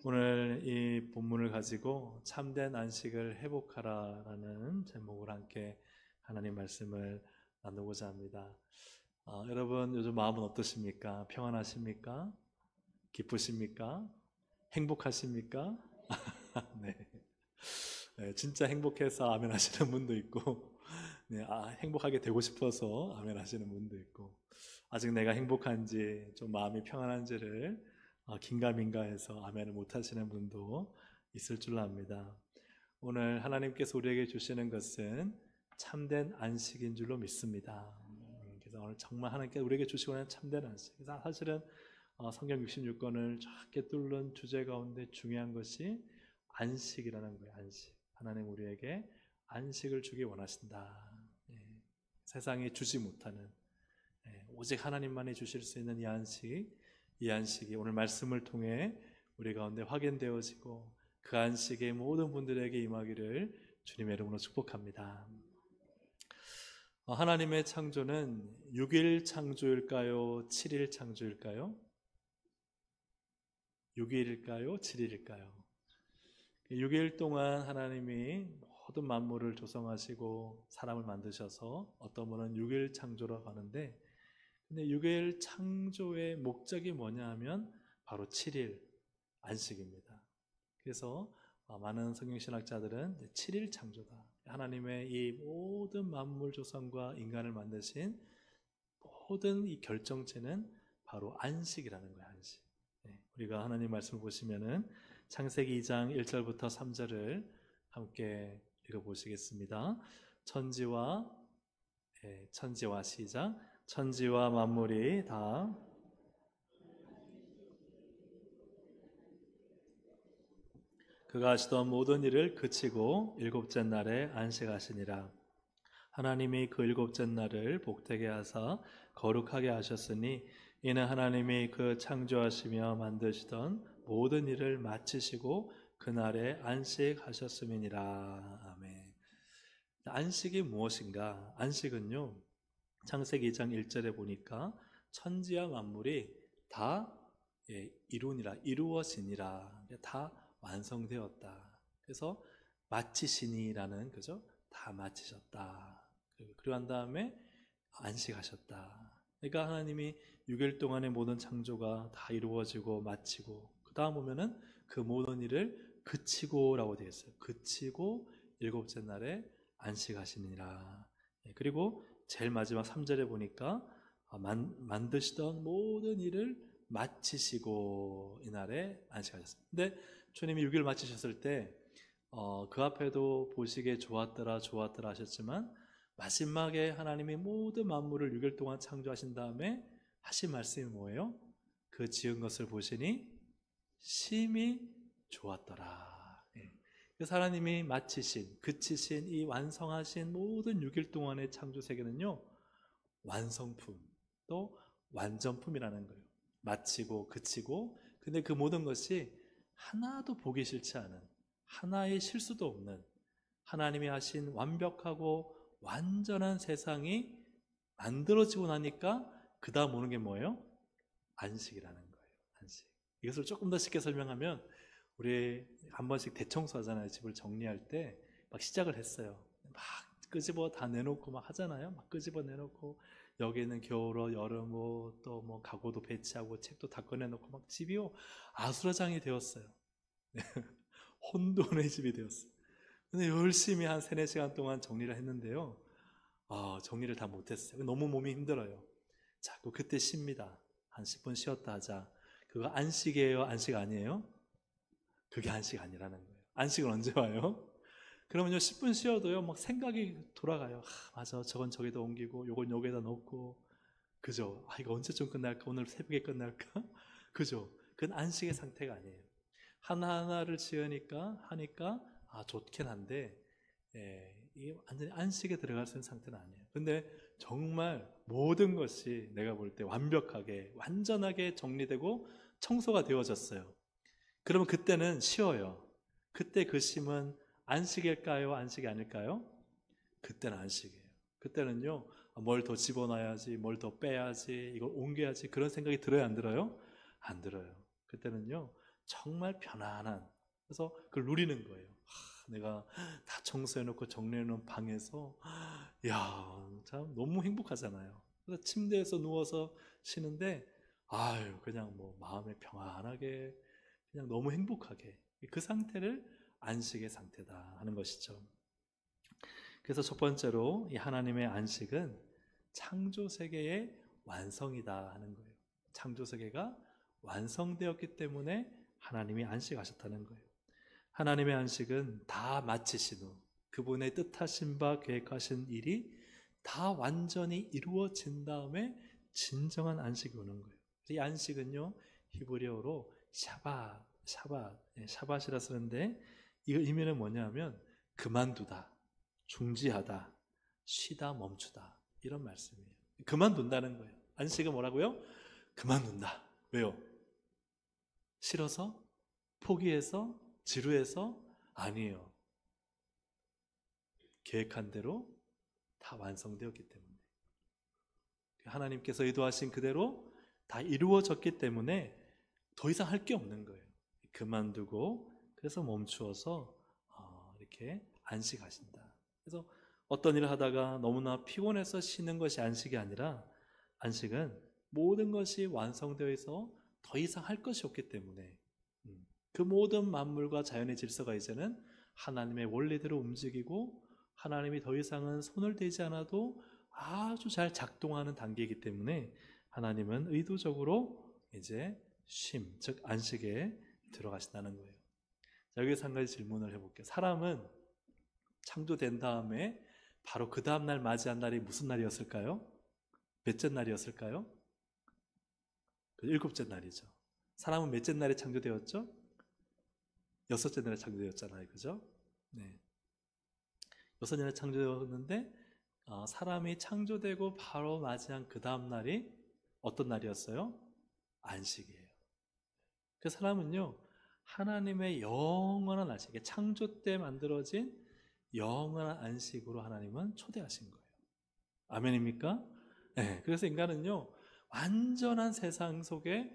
오늘 이 본문을 가지고 참된 안식을 회복하라라는 제목으로 함께 하나님 말씀을 나누고자 합니다. 여러분 요즘 마음은 어떠십니까? 평안하십니까? 기쁘십니까? 행복하십니까? 네. 네, 진짜 행복해서 아멘 하시는 분도 있고, 네, 행복하게 되고 싶어서 아멘 하시는 분도 있고, 아직 내가 행복한지 좀 마음이 평안한지를 긴가민가해서 아멘을 못 하시는 분도 있을 줄 압니다. 오늘 하나님께서 우리에게 주시는 것은 참된 안식인 줄로 믿습니다. 그래서 오늘 정말 하나님께서 우리에게 주시고 있는 참된 안식. 사실은 성경 66권을 작게 뚫는 주제 가운데 중요한 것이 안식이라는 거예요. 안식. 하나님 우리에게 안식을 주기 원하신다. 세상이 주지 못하는, 오직 하나님만이 주실 수 있는 이 안식이 오늘 말씀을 통해 우리 가운데 확인되어지고 그 안식에 모든 분들에게 임하기를 주님의 이름으로 축복합니다. 하나님의 창조는 6일 창조일까요? 7일 창조일까요? 6일일까요? 7일일까요? 6일 동안 하나님이 모든 만물을 조성하시고 사람을 만드셔서 어떤 분은 6일 창조라고 하는데, 근데 6일 창조의 목적이 뭐냐 하면 바로 7일 안식입니다. 그래서 많은 성경신학자들은 7일 창조다. 하나님의 이 모든 만물 조성과 인간을 만드신 모든 이 결정체는 바로 안식이라는 거예요. 안식. 우리가 하나님 말씀을 보시면은 창세기 2장 1절부터 3절을 함께 읽어보시겠습니다. 천지와 시작. 천지와 만물이 다 그가 하시던 모든 일을 그치고 일곱째 날에 안식하시니라. 하나님이 그 일곱째 날을 복되게 하사 거룩하게 하셨으니 이는 하나님이 그 창조하시며 만드시던 모든 일을 마치시고 그날에 안식하셨음이니라. 아멘. 안식이 무엇인가? 안식은요, 창세기 2장 1절에 보니까 천지와 만물이 다 이루어지니라. 다 완성되었다. 그래서 마치시니라는, 그죠? 다 마치셨다. 그리고 한 다음에 안식하셨다. 그러니까 하나님이 6일 동안의 모든 창조가 다 이루어지고 마치고, 그 다음 보면은 그 모든 일을 그치고라고 되어 있어요. 그치고 일곱째 날에 안식하시니라. 그리고 제일 마지막 3절에 보니까 만드시던 모든 일을 마치시고 이날에 안식하셨습니다. 근데 주님이 6일 마치셨을 때 그 앞에도 보시기에 좋았더라 하셨지만, 마지막에 하나님이 모든 만물을 6일 동안 창조하신 다음에 하신 말씀이 뭐예요? 그 지은 것을 보시니 심히 좋았더라. 그래서 하나님이 마치신, 그치신, 이 완성하신 모든 6일 동안의 창조 세계는요, 완성품, 또 완전품이라는 거예요. 마치고 그치고, 근데 그 모든 것이 하나도 보기 싫지 않은, 하나의 실수도 없는 하나님이 하신 완벽하고 완전한 세상이 만들어지고 나니까 그 다음 오는 게 뭐예요? 안식이라는 거예요. 안식. 이것을 조금 더 쉽게 설명하면, 우리 한 번씩 대청소 하잖아요. 집을 정리할 때 막 시작을 했어요. 막 끄집어 다 내놓고 막 하잖아요. 막 끄집어 내놓고, 여기는 겨울옷, 여름옷, 또 뭐 가구도 배치하고 책도 다 꺼내놓고 막 집이요 아수라장이 되었어요. 혼돈의 집이 되었어요. 근데 열심히 한 3, 4시간 동안 정리를 했는데요, 정리를 다 못했어요. 너무 몸이 힘들어요. 자꾸 그때 쉽니다. 한 10분 쉬었다 하자. 그거 안식이에요? 안식 아니에요? 그게 안식 아니라는 거예요. 안식은 언제 와요? 그러면요, 10분 쉬어도요, 막 생각이 돌아가요. 맞아, 저건 저기다 옮기고, 요건 여기다 넣고, 그죠? 이거 언제쯤 끝날까? 오늘 새벽에 끝날까? 그죠? 그건 안식의 상태가 아니에요. 하나하나를 하니까 좋긴 한데, 이게 완전히 안식에 들어갈 수 있는 상태는 아니에요. 근데 정말 모든 것이 내가 볼 때 완벽하게, 완전하게 정리되고 청소가 되어졌어요. 그러면 그때는 쉬어요. 그때 그 쉼은 안식일까요? 안식이 아닐까요? 그때는 안식이에요. 그때는요, 뭘 더 집어넣어야지, 뭘 더 빼야지, 이걸 옮겨야지, 그런 생각이 들어요, 안 들어요? 안 들어요. 그때는요, 정말 편안한, 그래서 그걸 누리는 거예요. 내가 다 청소해놓고 정리해놓은 방에서 야, 참 너무 행복하잖아요. 그래서 침대에서 누워서 쉬는데 아유, 그냥 뭐 마음에 평안하게, 그냥 너무 행복하게, 그 상태를 안식의 상태다 하는 것이죠. 그래서 첫 번째로 이 하나님의 안식은 창조 세계의 완성이다 하는 거예요. 창조 세계가 완성되었기 때문에 하나님이 안식하셨다는 거예요. 하나님의 안식은 다 마치신 후 그분의 뜻하신 바 계획하신 일이 다 완전히 이루어진 다음에 진정한 안식이 오는 거예요. 이 안식은요, 히브리어로 샤밧이라 쓰는데, 이 의미는 뭐냐면 그만두다, 중지하다, 쉬다, 멈추다, 이런 말씀이에요. 그만둔다는 거예요. 안식은 뭐라고요? 그만둔다. 왜요? 싫어서? 포기해서? 지루해서? 아니에요. 계획한 대로 다 완성되었기 때문에, 하나님께서 의도하신 그대로 다 이루어졌기 때문에 더 이상 할 게 없는 거예요. 그만두고, 그래서 멈추어서 이렇게 안식하신다. 그래서 어떤 일을 하다가 너무나 피곤해서 쉬는 것이 안식이 아니라, 안식은 모든 것이 완성되어 있어 더 이상 할 것이 없기 때문에, 그 모든 만물과 자연의 질서가 이제는 하나님의 원리대로 움직이고 하나님이 더 이상은 손을 대지 않아도 아주 잘 작동하는 단계이기 때문에 하나님은 의도적으로 이제 쉼, 즉 안식에 들어가신다는 거예요. 자, 여기서 한 가지 질문을 해볼게요. 사람은 창조된 다음에 바로 그 다음날 맞이한 날이 무슨 날이었을까요? 몇째 날이었을까요? 일곱째 날이죠. 사람은 몇째 날에 창조되었죠? 여섯째 날에 창조되었잖아요. 그죠? 네. 여섯째 날에 창조되었는데, 사람이 창조되고 바로 맞이한 그 다음 날이 어떤 날이었어요? 안식이에요. 그 사람은요, 하나님의 영원한 안식, 창조 때 만들어진 영원한 안식으로 하나님은 초대하신 거예요. 아멘입니까? 네. 그래서 인간은요, 완전한 세상 속에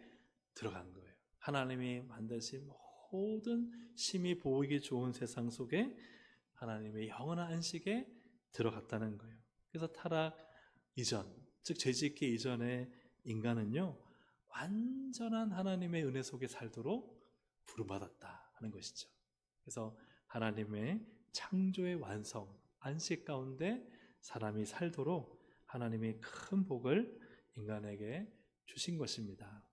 들어간 거예요. 하나님이 만드신 모든 심히 보이기 좋은 세상 속에 하나님의 영원한 안식에 들어갔다는 거예요. 그래서 타락 이전, 즉 죄짓기 이전에 인간은요, 완전한 하나님의 은혜 속에 살도록 부름받았다 하는 것이죠. 그래서 하나님의 창조의 완성, 안식 가운데 사람이 살도록 하나님이 큰 복을 인간에게 주신 것입니다.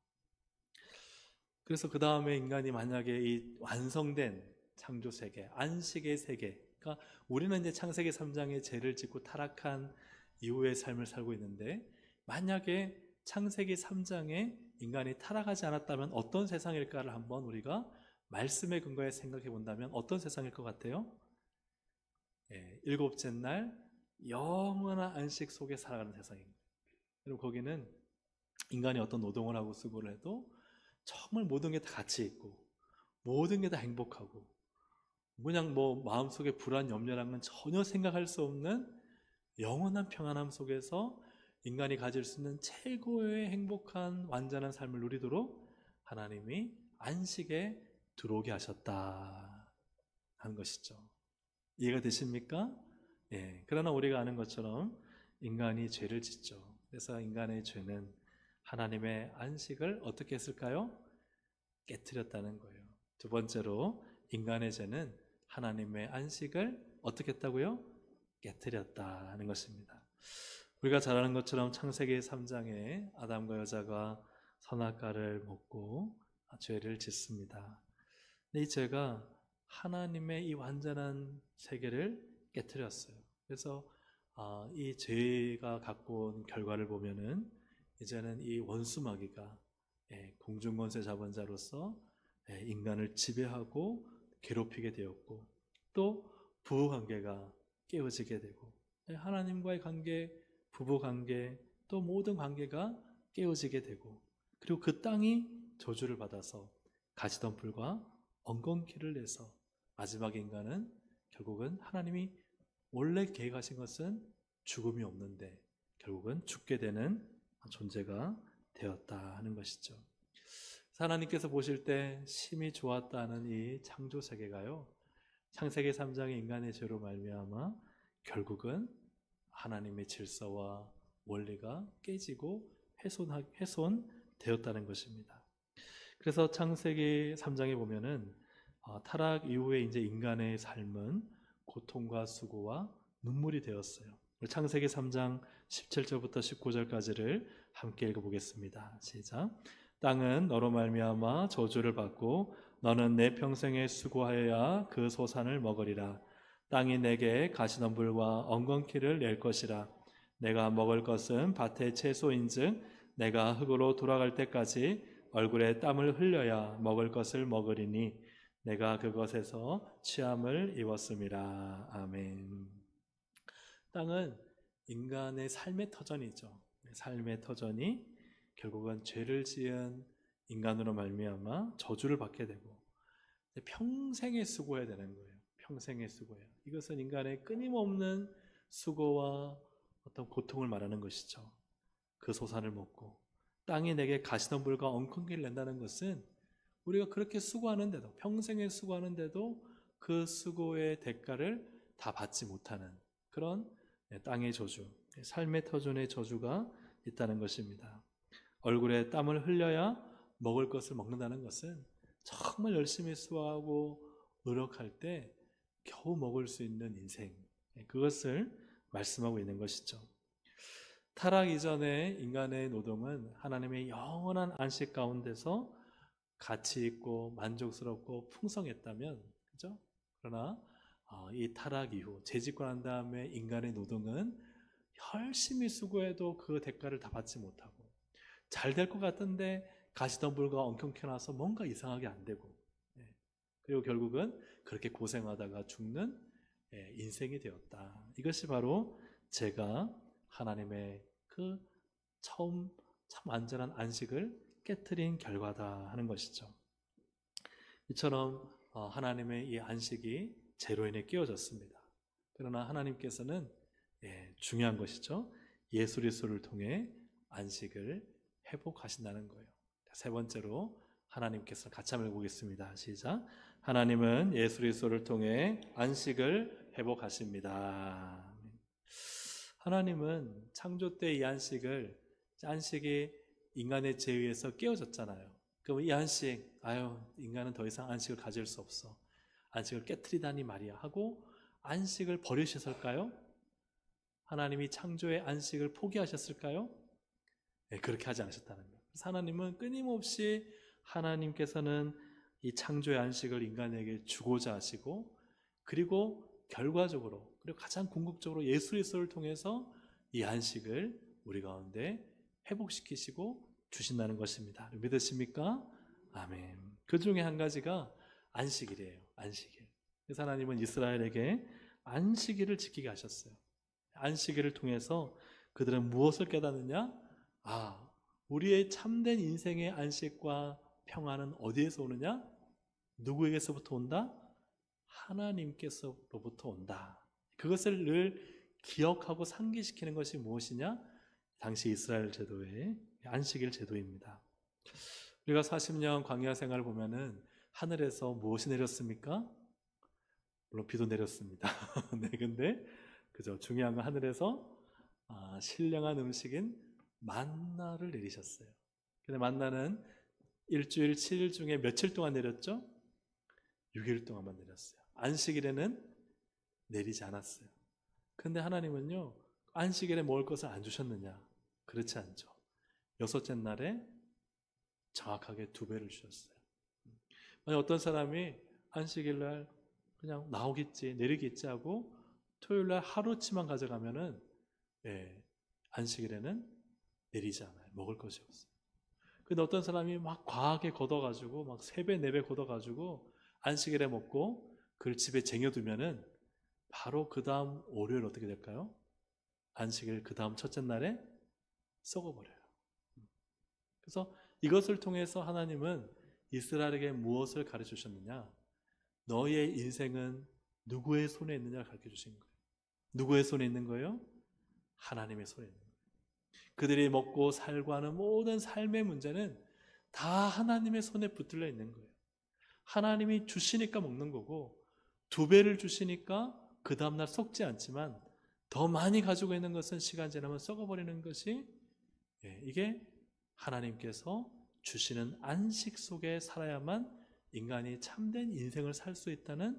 그래서 그 다음에 인간이 만약에 이 완성된 창조 세계, 안식의 세계, 그러니까 우리는 이제 창세기 3장에 죄를 짓고 타락한 이후의 삶을 살고 있는데, 만약에 창세기 3장에 인간이 타락하지 않았다면 어떤 세상일까를 한번 우리가 말씀의 근거에 생각해 본다면 어떤 세상일 것 같아요? 일곱째 날 영원한 안식 속에 살아가는 세상입니다. 그리고 거기는 인간이 어떤 노동을 하고 수고를 해도 정말 모든 게 다 가치 있고 모든 게 다 행복하고, 그냥 뭐 마음속에 불안, 염려랑은 전혀 생각할 수 없는 영원한 평안함 속에서 인간이 가질 수 있는 최고의 행복한 완전한 삶을 누리도록 하나님이 안식에 들어오게 하셨다 하는 것이죠. 이해가 되십니까? 예. 그러나 우리가 아는 것처럼 인간이 죄를 짓죠. 그래서 인간의 죄는 하나님의 안식을 어떻게 했을까요? 깨트렸다는 거예요. 두 번째로 인간의 죄는 하나님의 안식을 어떻게 했다고요? 깨트렸다 하는 것입니다. 우리가 잘 아는 것처럼 창세기 3장에 아담과 여자가 선악과를 먹고 죄를 짓습니다. 근데 이 죄가 하나님의 이 완전한 세계를 깨트렸어요. 그래서 이 죄가 갖고 온 결과를 보면은 이제는 이 원수마귀가 공중권세 잡은 자로서 인간을 지배하고 괴롭히게 되었고, 또 부부관계가 깨어지게 되고, 하나님과의 관계, 부부관계, 또 모든 관계가 깨어지게 되고, 그리고 그 땅이 저주를 받아서 가시덤불과 엉겅퀴를 내서 마지막 인간은 결국은 하나님이 원래 계획하신 것은 죽음이 없는데 결국은 죽게 되는 존재가 되었다 하는 것이죠. 하나님께서 보실 때 심히 좋았다는 이 창조 세계가요, 창세기 3장의 인간의 죄로 말미암아 결국은 하나님의 질서와 원리가 깨지고 훼손되었다는 것입니다. 그래서 창세기 3장에 보면은 타락 이후에 이제 인간의 삶은 고통과 수고와 눈물이 되었어요. 창세기 3장 17절부터 19절까지를 함께 읽어보겠습니다. 시작. 땅은 너로 말미암아 저주를 받고 너는 내 평생에 수고하여야 그 소산을 먹으리라. 땅이 내게 가시덤불과 엉겅퀴를 낼 것이라. 내가 먹을 것은 밭의 채소인즉 내가 흙으로 돌아갈 때까지 얼굴에 땀을 흘려야 먹을 것을 먹으리니 내가 그것에서 취함을 입었음이라. 아멘. 땅은 인간의 삶의 터전이죠. 삶의 터전이 결국은 죄를 지은 인간으로 말미암아 저주를 받게 되고 평생에 수고해야 되는 거예요. 평생에 수고해요. 이것은 인간의 끊임없는 수고와 어떤 고통을 말하는 것이죠. 그 소산을 먹고 땅이 내게 가시덤불과 엉겅퀴를 낸다는 것은 우리가 그렇게 수고하는데도, 평생에 수고하는데도 그 수고의 대가를 다 받지 못하는 그런 땅의 저주, 삶의 터전의 저주가 있다는 것입니다. 얼굴에 땀을 흘려야 먹을 것을 먹는다는 것은 정말 열심히 수고하고 노력할 때 겨우 먹을 수 있는 인생, 그것을 말씀하고 있는 것이죠. 타락 이전의 인간의 노동은 하나님의 영원한 안식 가운데서 가치 있고 만족스럽고 풍성했다면, 그죠? 그러나 이 타락 이후 재짓고 난 다음에 인간의 노동은 열심히 수고해도 그 대가를 다 받지 못하고 잘 될 것 같은데 가시덤불과 엉겅퀴 나서 뭔가 이상하게 안 되고, 그리고 결국은 그렇게 고생하다가 죽는 인생이 되었다. 이것이 바로 제가 하나님의 그 처음 참 안전한 안식을 깨트린 결과다 하는 것이죠. 이처럼 하나님의 이 안식이 죄로 인해 깨어졌습니다. 그러나 하나님께서는 중요한 것이죠. 예수 그리스도를 통해 안식을 회복하신다는 거예요. 세 번째로 하나님께서 같이 한번 보겠습니다. 시작. 하나님은 예수 그리스도를 통해 안식을 회복하십니다. 하나님은 창조 때 이 안식이 인간의 죄에 의해서 깨어졌잖아요. 그럼 이 안식, 인간은 더 이상 안식을 가질 수 없어. 안식을 깨트리다니 말이야 하고 안식을 버리셨을까요? 하나님이 창조의 안식을 포기하셨을까요? 네, 그렇게 하지 않으셨다는 거예요. 그래서 하나님은 끊임없이 하나님께서는 이 창조의 안식을 인간에게 주고자 하시고, 그리고 결과적으로, 그리고 가장 궁극적으로 예수 그리스도를 통해서 이 안식을 우리 가운데 회복시키시고 주신다는 것입니다. 믿으십니까? 아멘. 그 중에 한 가지가 안식일이에요. 안식일. 그래서 하나님은 이스라엘에게 안식일을 지키게 하셨어요. 안식일을 통해서 그들은 무엇을 깨닫느냐? 우리의 참된 인생의 안식과 평안은 어디에서 오느냐? 누구에게서부터 온다? 하나님께서로부터 온다. 그것을 늘 기억하고 상기시키는 것이 무엇이냐? 당시 이스라엘 제도의 안식일 제도입니다. 우리가 40년 광야 생활을 보면은 하늘에서 무엇이 내렸습니까? 물론 비도 내렸습니다. 네, 근데 그죠? 중요한 건 하늘에서 신령한 음식인 만나를 내리셨어요. 근데 만나는 일주일 7일 중에 며칠 동안 내렸죠? 6일 동안만 내렸어요. 안식일에는 내리지 않았어요. 근데 하나님은요, 안식일에 먹을 것을 안 주셨느냐? 그렇지 않죠. 여섯째 날에 정확하게 2배를 주셨어요. 만약 어떤 사람이 안식일 날 그냥 나오겠지, 내리겠지 하고 토요일 날 하루치만 가져가면은 안식일에는 내리지 않아요. 먹을 것이 없어요. 근데 어떤 사람이 막 과하게 걷어가지고 막 3배, 4배 걷어가지고 안식일에 먹고 그걸 집에 쟁여두면은 바로 그 다음 월요일 어떻게 될까요? 안식일 그 다음 첫째 날에 썩어버려요. 그래서 이것을 통해서 하나님은 이스라엘에게 무엇을 가르쳐 주셨느냐? 너의 인생은 누구의 손에 있느냐를 가르쳐 주신 거예요. 누구의 손에 있는 거예요? 하나님의 손에 있는 거예요. 그들이 먹고 살고 하는 모든 삶의 문제는 다 하나님의 손에 붙들려 있는 거예요. 하나님이 주시니까 먹는 거고 2배를 주시니까 그 다음날 썩지 않지만 더 많이 가지고 있는 것은 시간 지나면 썩어버리는 것이 이게 하나님께서 주시는 안식 속에 살아야만 인간이 참된 인생을 살 수 있다는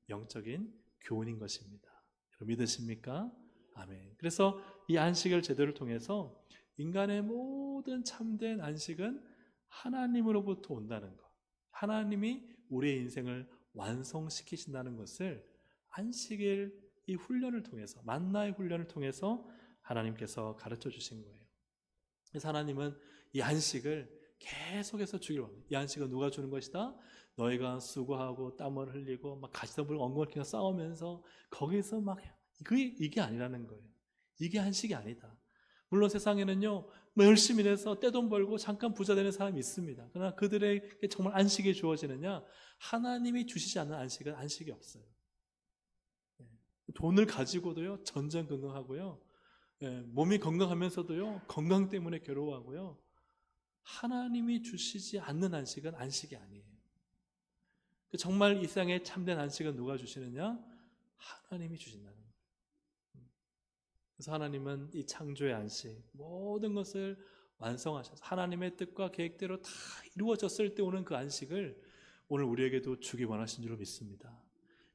영적인 교훈인 것입니다. 여러분 믿으십니까? 아멘. 그래서 이 안식을 제도를 통해서 인간의 모든 참된 안식은 하나님으로부터 온다는 것, 하나님이 우리의 인생을 완성시키신다는 것을 안식일 이 훈련을 통해서, 만나의 훈련을 통해서 하나님께서 가르쳐 주신 거예요. 그래서 하나님은 이 안식을 계속해서 주기를 원합니다. 이 안식은 누가 주는 것이다? 너희가 수고하고 땀을 흘리고 막 가시덤불 엉겅퀴가 싸우면서 거기서 막 이게 아니라는 거예요. 이게 안식이 아니다. 물론 세상에는요, 뭐 열심히 해서 떼돈 벌고 잠깐 부자 되는 사람이 있습니다. 그러나 그들에게 정말 안식이 주어지느냐? 하나님이 주시지 않는 안식은 안식이 없어요. 돈을 가지고도요, 전전긍긍하고요, 몸이 건강하면서도요, 건강 때문에 괴로워하고요. 하나님이 주시지 않는 안식은 안식이 아니에요. 정말 이 세상에 참된 안식은 누가 주시느냐? 하나님이 주신다는 거예요. 그래서 하나님은 이 창조의 안식, 모든 것을 완성하셔서 하나님의 뜻과 계획대로 다 이루어졌을 때 오는 그 안식을 오늘 우리에게도 주기 원하신 줄로 믿습니다.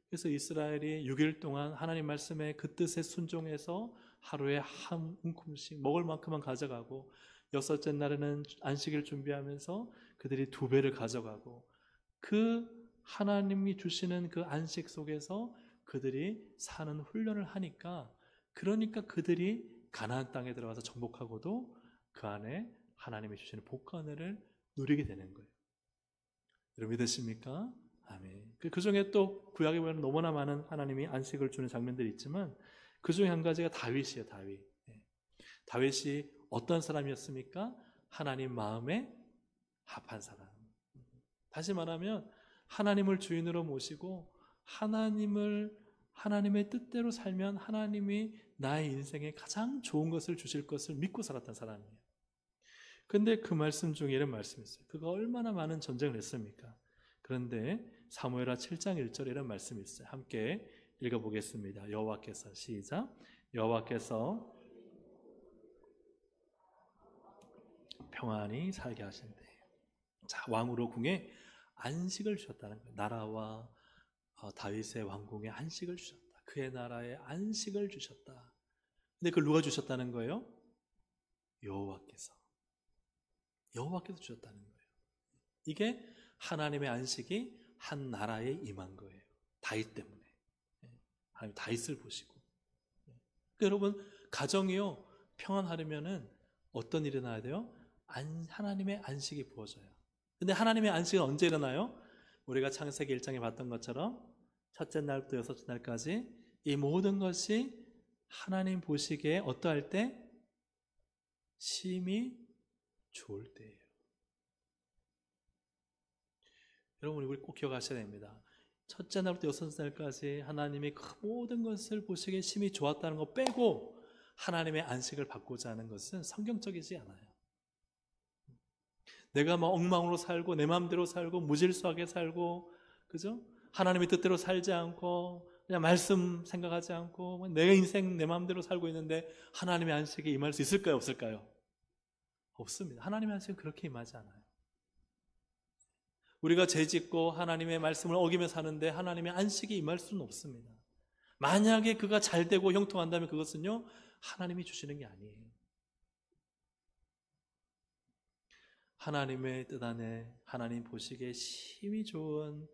그래서 이스라엘이 6일 동안 하나님 말씀에 그 뜻에 순종해서 하루에 한 움큼씩 먹을 만큼만 가져가고 6째 날에는 안식일 준비하면서 그들이 2배를 가져가고 그 하나님이 주시는 그 안식 속에서 그들이 사는 훈련을 하니까 그러니까 그들이 가나안 땅에 들어가서 정복하고도 그 안에 하나님이 주시는 복간을 누리게 되는 거예요. 여러분 믿으십니까? 아멘. 그 중에 또 구약에 보면 너무나 많은 하나님이 안식을 주는 장면들이 있지만 그 중에 한 가지가 다윗이에요. 다윗. 다윗이 어떤 사람이었습니까? 하나님 마음에 합한 사람. 다시 말하면 하나님을 주인으로 모시고 하나님의 뜻대로 살면 하나님이 나의 인생에 가장 좋은 것을 주실 것을 믿고 살았던 사람이에요. 그런데 그 말씀 중에 이런 말씀이 있어요. 그가 얼마나 많은 전쟁을 했습니까? 그런데 사무엘하 7장 1절에 이런 말씀이 있어요. 함께 읽어보겠습니다. 여호와께서 시작. 여호와께서 평안히 살게 하신대. 자, 왕으로 궁에 안식을 주셨다는 거예요. 나라와 다윗의 왕궁에 안식을 주셨다. 그의 나라에 안식을 주셨다. 근데 그걸 누가 주셨다는 거예요? 여호와께서 주셨다는 거예요. 이게 하나님의 안식이 한 나라에 임한 거예요. 다윗 때문에. 하나님 다윗을 보시고. 그러니까 여러분 가정이요 평안하려면은 어떤 일이 일어나야 돼요? 하나님의 안식이 부어져요. 근데 하나님의 안식은 언제 일어나요? 우리가 창세기 1장에 봤던 것처럼 첫째 날부터 6째 날까지 이 모든 것이 하나님 보시기에 어떠할 때? 심히 좋을 때예요. 여러분 우리 꼭 기억하셔야 됩니다. 첫째 날부터 6째 날까지 하나님이 그 모든 것을 보시기에 심히 좋았다는 거 빼고 하나님의 안식을 받고자 하는 것은 성경적이지 않아요. 내가 막 엉망으로 살고 내 마음대로 살고 무질서하게 살고 그죠? 하나님의 뜻대로 살지 않고 그냥 말씀 생각하지 않고 내 인생 내 마음대로 살고 있는데 하나님의 안식에 임할 수 있을까요? 없을까요? 없습니다. 하나님의 안식은 그렇게 임하지 않아요. 우리가 죄짓고 하나님의 말씀을 어기며 사는데 하나님의 안식이 임할 수는 없습니다. 만약에 그가 잘 되고 형통한다면 그것은요 하나님이 주시는 게 아니에요. 하나님의 뜻 안에 하나님 보시기에 심히 좋은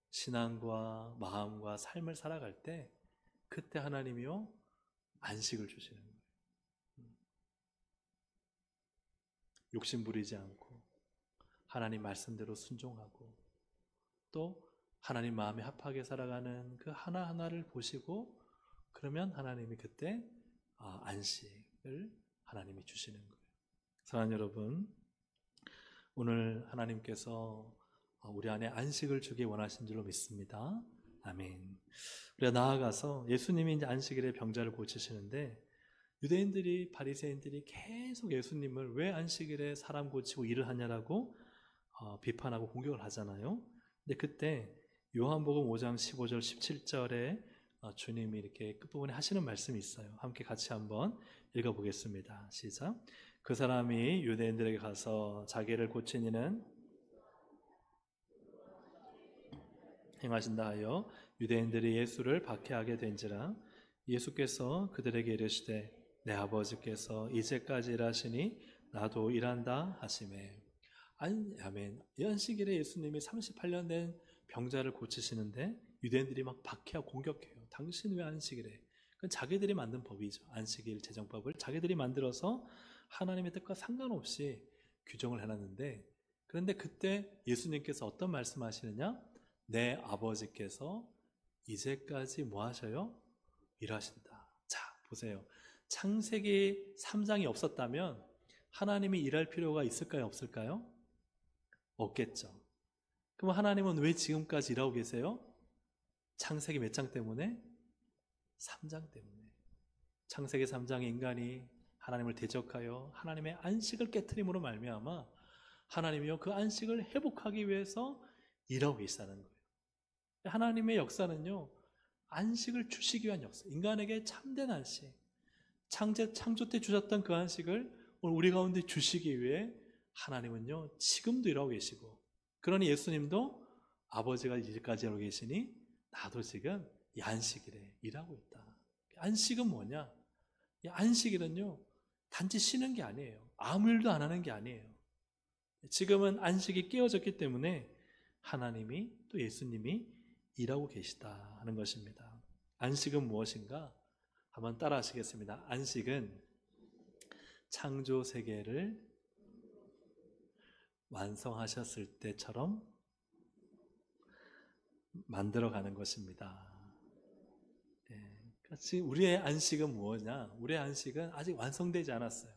신앙과 마음과 삶을 살아갈 때 그때 하나님이요 안식을 주시는 거예요. 욕심 부리지 않고 하나님 말씀대로 순종하고 또 하나님 마음에 합하게 살아가는 그 하나하나를 보시고 그러면 하나님이 그때 안식을 하나님이 주시는 거예요. 사랑하는 여러분, 오늘 하나님께서 우리 안에 안식을 주기 원하신 줄로 믿습니다. 아멘. 우리가 나아가서 예수님이 이제 안식일에 병자를 고치시는데 유대인들이, 바리새인들이 계속 예수님을 왜 안식일에 사람 고치고 일을 하냐라고 비판하고 공격을 하잖아요. 근데 그때 요한복음 5장 15절 17절에 주님이 이렇게 끝부분에 하시는 말씀이 있어요. 함께 같이 한번 읽어보겠습니다. 시작. 그 사람이 유대인들에게 가서 자기를 고친 이는 행하신다 하여 유대인들이 예수를 박해하게 된지라. 예수께서 그들에게 이르시되 내 아버지께서 이제까지 일하시니 나도 일한다 하시매. 아멘. 이 안식일에 예수님이 38년 된 병자를 고치시는데 유대인들이 막 박해하고 공격해요. 당신 왜 안식일에? 그건 자기들이 만든 법이죠. 안식일 제정법을 자기들이 만들어서 하나님의 뜻과 상관없이 규정을 해놨는데, 그런데 그때 예수님께서 어떤 말씀하시느냐? 내 아버지께서 이제까지 뭐 하셔요? 일하신다. 자, 보세요. 창세기 3장이 없었다면 하나님이 일할 필요가 있을까요? 없을까요? 없겠죠. 그럼 하나님은 왜 지금까지 일하고 계세요? 창세기 몇 장 때문에? 3장 때문에. 창세기 3장에 인간이 하나님을 대적하여 하나님의 안식을 깨트림으로 말미암아 하나님이요 그 안식을 회복하기 위해서 일하고 계시다는 거예요. 하나님의 역사는요, 안식을 주시기 위한 역사. 인간에게 참된 안식, 창조 때 주셨던 그 안식을 오늘 우리 가운데 주시기 위해 하나님은요 지금도 일하고 계시고, 그러니 예수님도 아버지가 이제까지 일하고 계시니 나도 지금 이 안식일에 일하고 있다. 안식은 뭐냐? 이 안식일은요 단지 쉬는 게 아니에요. 아무 일도 안 하는 게 아니에요. 지금은 안식이 깨어졌기 때문에 하나님이 또 예수님이 일하고 계시다 하는 것입니다. 안식은 무엇인가? 한번 따라 하시겠습니다. 안식은 창조 세계를 완성하셨을 때처럼 만들어가는 것입니다. 지금 우리의 안식은 무엇이냐? 우리의 안식은 아직 완성되지 않았어요.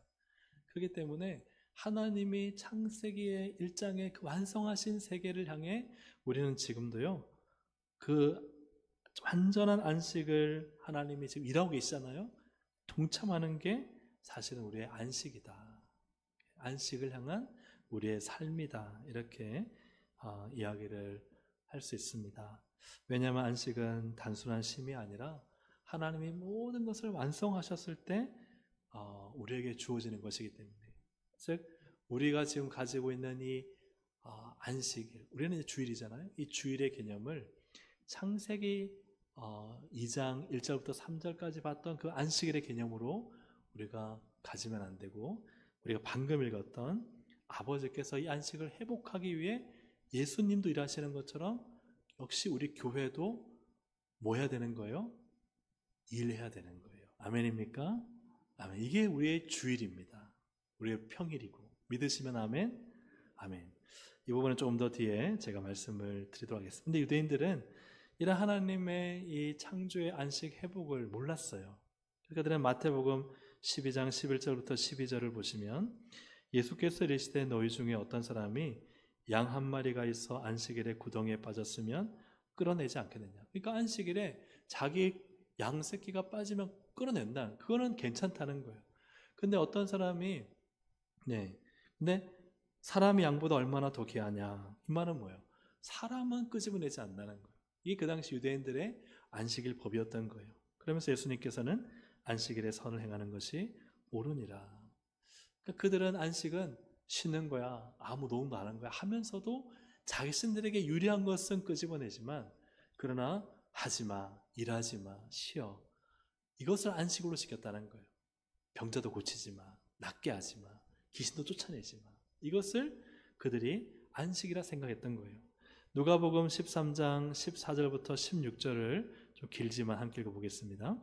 그렇기 때문에 하나님이 창세기의 1장에 그 완성하신 세계를 향해 우리는 지금도요 그 완전한 안식을 하나님이 지금 일하고 계시잖아요. 동참하는 게 사실은 우리의 안식이다. 안식을 향한 우리의 삶이다. 이렇게 이야기를 할 수 있습니다. 왜냐하면 안식은 단순한 쉼이 아니라 하나님이 모든 것을 완성하셨을 때 우리에게 주어지는 것이기 때문에, 즉 우리가 지금 가지고 있는 이 안식일, 우리는 이제 주일이잖아요. 이 주일의 개념을 창세기 2장 1절부터 3절까지 봤던 그 안식일의 개념으로 우리가 가지면 안 되고, 우리가 방금 읽었던 아버지께서 이 안식을 회복하기 위해 예수님도 일하시는 것처럼 역시 우리 교회도 뭐 해야 되는 거예요? 일해야 되는 거예요. 아멘입니까? 아멘. 이게 우리의 주일입니다. 우리의 평일이고, 믿으시면 아멘. 아멘. 이 부분은 조금 더 뒤에 제가 말씀을 드리도록 하겠습니다. 근데 유대인들은 이런 하나님의 이 창조의 안식 회복을 몰랐어요. 그러니까 그들은 마태복음 12장 11절부터 12절을 보시면 예수께서 이르시되 너희 중에 어떤 사람이 양 한 마리가 있어 안식일에 구덩이에 빠졌으면 끌어내지 않겠느냐. 그러니까 안식일에 자기 양 새끼가 빠지면 끌어낸다. 그거는 괜찮다는 거예요. 근데 어떤 사람이 근데 사람이 양보다 얼마나 더 귀하냐. 이 말은 뭐예요? 사람은 끄집어내지 않는다는 거예요. 이게 그 당시 유대인들의 안식일 법이었던 거예요. 그러면서 예수님께서는 안식일에 선을 행하는 것이 옳으니라. 그러니까 그들은 안식은 쉬는 거야, 아무 노동도 안 하는 거야 하면서도 자신들에게 유리한 것은 끄집어내지만, 그러나 하지마, 일하지마, 쉬어, 이것을 안식으로 시켰다는 거예요. 병자도 고치지마, 낫게 하지마, 귀신도 쫓아내지마, 이것을 그들이 안식이라 생각했던 거예요. 누가복음 13장 14절부터 16절을 좀 길지만 함께 읽어보겠습니다.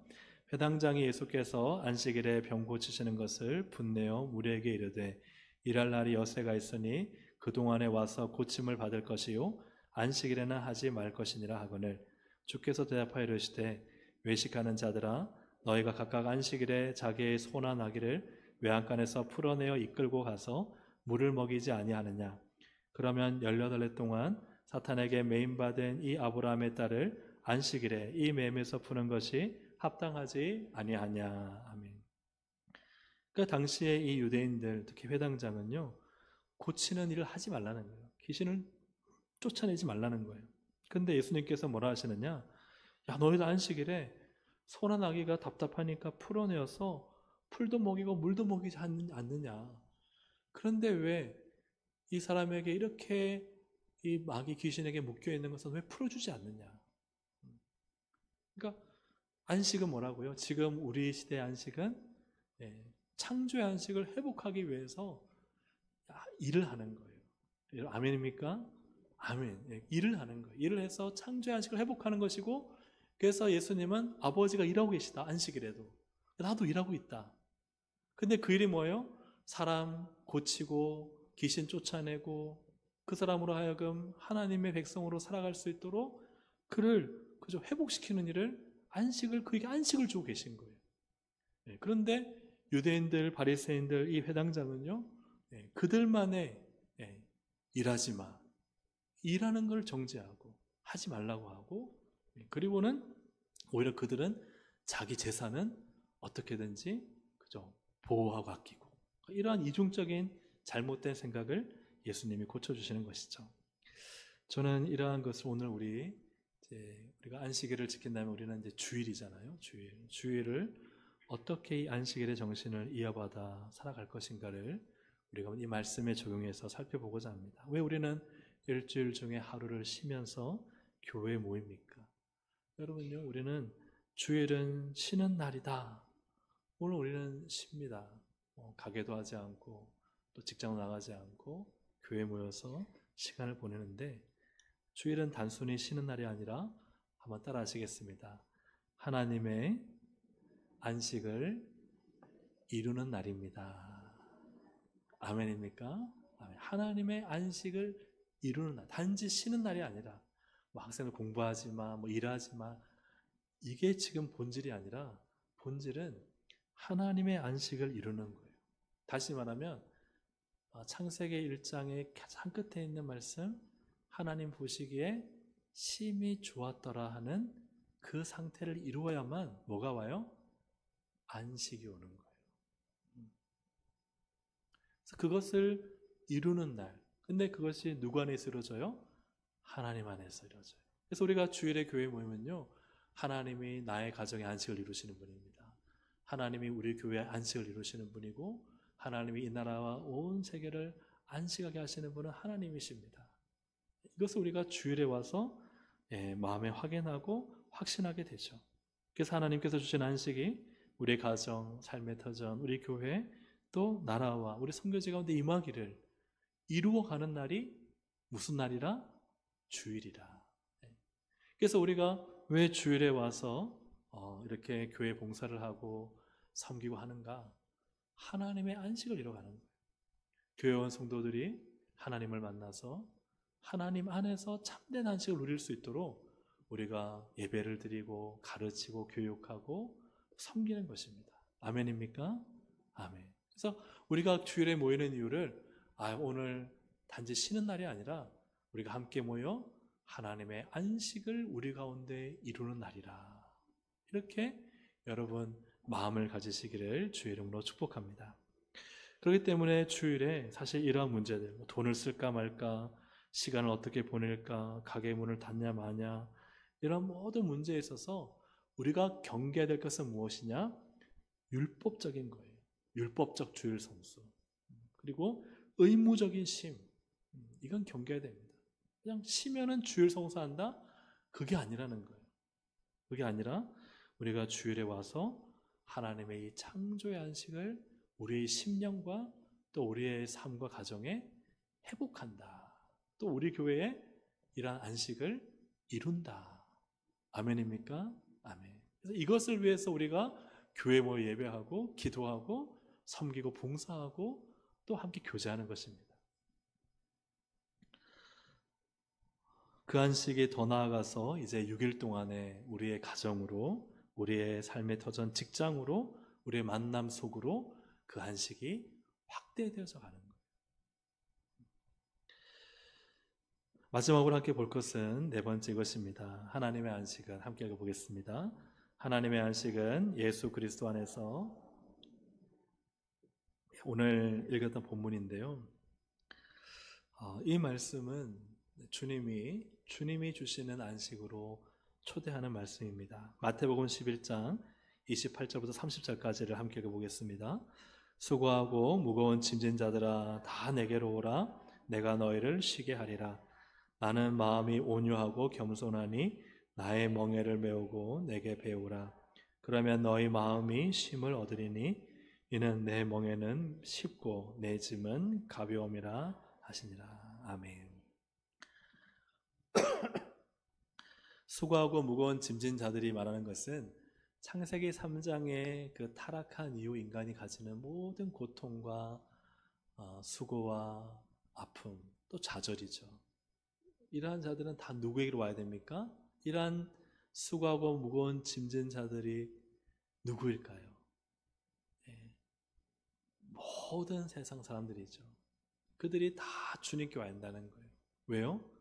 회당장이 예수께서 안식일에 병 고치시는 것을 분내어 무리에게 이르되 일할 날이 여세가 있으니 그동안에 와서 고침을 받을 것이요 안식일에는 하지 말 것이니라 하거늘 주께서 대답하여 이르시되 외식하는 자들아 너희가 각각 안식일에 자기의 소나 나귀를 외양간에서 풀어내어 이끌고 가서 물을 먹이지 아니하느냐. 그러면 18해 동안 사탄에게 매임받은 이 아브라함의 딸을 안식일에 이 매임에서 푸는 것이 합당하지 아니하냐. 아멘. 그러니까 당시에 이 유대인들, 특히 회당장은요, 고치는 일을 하지 말라는 거예요. 귀신을 쫓아내지 말라는 거예요. 근데 예수님께서 뭐라 하시느냐? 야, 너희들 안식일에 소나 나귀가 답답하니까 풀어내어서 풀도 먹이고 물도 먹이지 않느냐? 그런데 왜 이 사람에게 이렇게 이 마귀 귀신에게 묶여 있는 것은 왜 풀어주지 않느냐? 그러니까 안식은 뭐라고요? 지금 우리 시대의 안식은 창조의 안식을 회복하기 위해서 일을 하는 거예요. 아멘입니까? 아멘. 일을 하는 거예요. 일을 해서 창조의 안식을 회복하는 것이고, 그래서 예수님은 아버지가 일하고 계시다. 안식일에도. 나도 일하고 있다. 근데 그 일이 뭐예요? 사람 고치고 귀신 쫓아내고 그 사람으로 하여금 하나님의 백성으로 살아갈 수 있도록 그를 그저 회복시키는 일을, 안식을, 그에게 안식을 주고 계신 거예요. 그런데 유대인들, 바리새인들, 이 회당장은요, 그들만의 일하지 마, 일하는 걸 정죄하고 하지 말라고 하고, 그리고는 오히려 그들은 자기 재산은 어떻게든지 그죠, 보호하고 아끼고, 이러한 이중적인 잘못된 생각을 예수님이 고쳐주시는 것이죠. 저는 이러한 것을 오늘 우리가 안식일을 지킨다면 우리는 이제 주일이잖아요. 주일을 어떻게 이 안식일의 정신을 이어받아 살아갈 것인가를 우리가 이 말씀에 적용해서 살펴보고자 합니다. 왜 우리는 일주일 중에 하루를 쉬면서 교회에 모입니까? 여러분요, 우리는 주일은 쉬는 날이다. 오늘 우리는 쉽니다. 가게도 하지 않고 또 직장을 나가지 않고 교회에 모여서 시간을 보내는데, 주일은 단순히 쉬는 날이 아니라 한번 따라 하시겠습니다. 하나님의 안식을 이루는 날입니다. 아멘입니까? 아멘. 하나님의 안식을 이루는 날. 단지 쉬는 날이 아니라 학생들 공부하지 마, 일하지 마, 이게 지금 본질이 아니라, 본질은 하나님의 안식을 이루는 거예요. 다시 말하면 창세기 1장의 가장 끝에 있는 말씀, 하나님 보시기에 심히 좋았더라 하는 그 상태를 이루어야만 뭐가 와요? 안식이 오는 거예요. 그래서 그것을 이루는 날. 근데 그것이 누구 안에서 이루어져요? 하나님 안에서 이루어져요. 그래서 우리가 주일에 교회에 모이면요, 하나님이 나의 가정의 안식을 이루시는 분입니다. 하나님이 우리 교회의 안식을 이루시는 분이고, 하나님이 이 나라와 온 세계를 안식하게 하시는 분은 하나님이십니다. 이것을 우리가 주일에 와서 마음에 확인하고 확신하게 되죠. 그래서 하나님께서 주신 안식이 우리의 가정, 삶의 터전, 우리 교회, 또 나라와 우리 선교지 가운데 임하기를 이루어가는 날이 무슨 날이라? 주일이라. 그래서 우리가 왜 주일에 와서 이렇게 교회 봉사를 하고 섬기고 하는가? 하나님의 안식을 이뤄가는 거예요. 교회 온 성도들이 하나님을 만나서 하나님 안에서 참된 안식을 누릴 수 있도록 우리가 예배를 드리고 가르치고 교육하고 섬기는 것입니다. 아멘입니까? 아멘. 그래서 우리가 주일에 모이는 이유를 오늘 단지 쉬는 날이 아니라 우리가 함께 모여 하나님의 안식을 우리 가운데 이루는 날이라, 이렇게 여러분 마음을 가지시기를 주의 이름으로 축복합니다. 그렇기 때문에 주일에 사실 이러한 문제들, 돈을 쓸까 말까, 시간을 어떻게 보낼까, 가게 문을 닫냐 마냐, 이런 모든 문제에 있어서 우리가 경계해야 될 것은 무엇이냐? 율법적인 거예요. 율법적 주일 성수, 그리고 의무적인 쉼, 이건 경계해야 됩니다. 그냥 쉬면은 주일 성수한다? 그게 아니라는 거예요. 그게 아니라 우리가 주일에 와서 하나님의 이 창조의 안식을 우리의 심령과 또 우리의 삶과 가정에 회복한다. 또 우리 교회에 이러한 안식을 이룬다. 아멘입니까? 아멘. 그래서 이것을 위해서 우리가 교회 모여 예배하고 기도하고 섬기고 봉사하고 또 함께 교제하는 것입니다. 그 안식이 더 나아가서 이제 6일 동안에 우리의 가정으로, 우리의 삶의 터전 직장으로, 우리의 만남 속으로 그 안식이 확대되어져 가는 거예요. 마지막으로 함께 볼 것은 네 번째 것입니다. 하나님의 안식은, 함께 읽어보겠습니다. 하나님의 안식은 예수 그리스도 안에서 오늘 읽었던 본문인데요. 이 말씀은 주님이 주시는 안식으로 초대하는 말씀입니다. 마태복음 11장 28절부터 30절까지를 함께 읽어보겠습니다. 수고하고 무거운 짐진 자들아 다 내게로 오라. 내가 너희를 쉬게 하리라. 나는 마음이 온유하고 겸손하니 나의 멍에를 메우고 내게 배우라. 그러면 너희 마음이 쉼을 얻으리니 이는 내 멍에는 쉽고 내 짐은 가벼움이라 하시니라. 아멘. 수고하고 무거운 짐진 자들이 말하는 것은 창세기 3장의 그 타락한 이후 인간이 가지는 모든 고통과 수고와 아픔, 또 좌절이죠. 이러한 자들은 다 누구에게로 와야 됩니까? 이러한 수고하고 무거운 짐진 자들이 누구일까요? 모든 세상 사람들이죠. 그들이 다 주님께 와야 한다는 거예요. 왜요?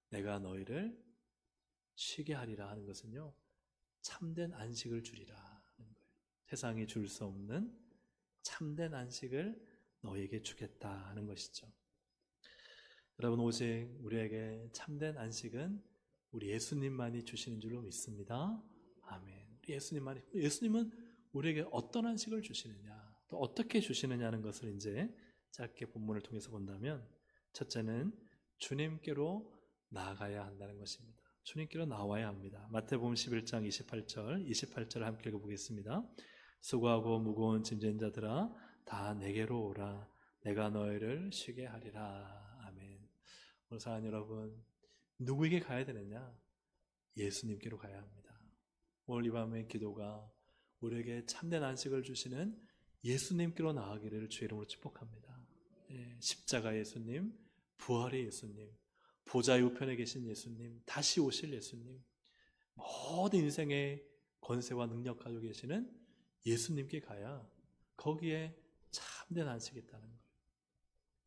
내가 너희를 쉬게 하리라 하는 것은요, 참된 안식을 주리라 하는 거예요. 세상이 줄 수 없는 참된 안식을 너희에게 주겠다 하는 것이죠. 여러분, 오직 우리에게 참된 안식은 우리 예수님만이 주시는 줄로 믿습니다. 아멘. 예수님은 우리에게 어떤 안식을 주시느냐, 또 어떻게 주시느냐는 것을 이제 짧게 본문을 통해서 본다면, 첫째는 주님께로 나아가야 한다는 것입니다. 주님께로 나와야 합니다. 마태복음 11장 28절 함께 읽어보겠습니다. 수고하고 무거운 짐진 자들아 다 내게로 오라. 내가 너희를 쉬게 하리라. 아멘. 오늘 사랑하는 여러분, 누구에게 가야 되느냐? 예수님께로 가야 합니다. 오늘 이 밤의 기도가 우리에게 참된 안식을 주시는 예수님께로 나아가기를 주의 이름으로 축복합니다. 십자가 예수님, 부활의 예수님, 보좌의 우편에 계신 예수님, 다시 오실 예수님, 모든 인생의 권세와 능력 가지고 계시는 예수님께 가야 거기에 참된 안식이 있다는 거예요.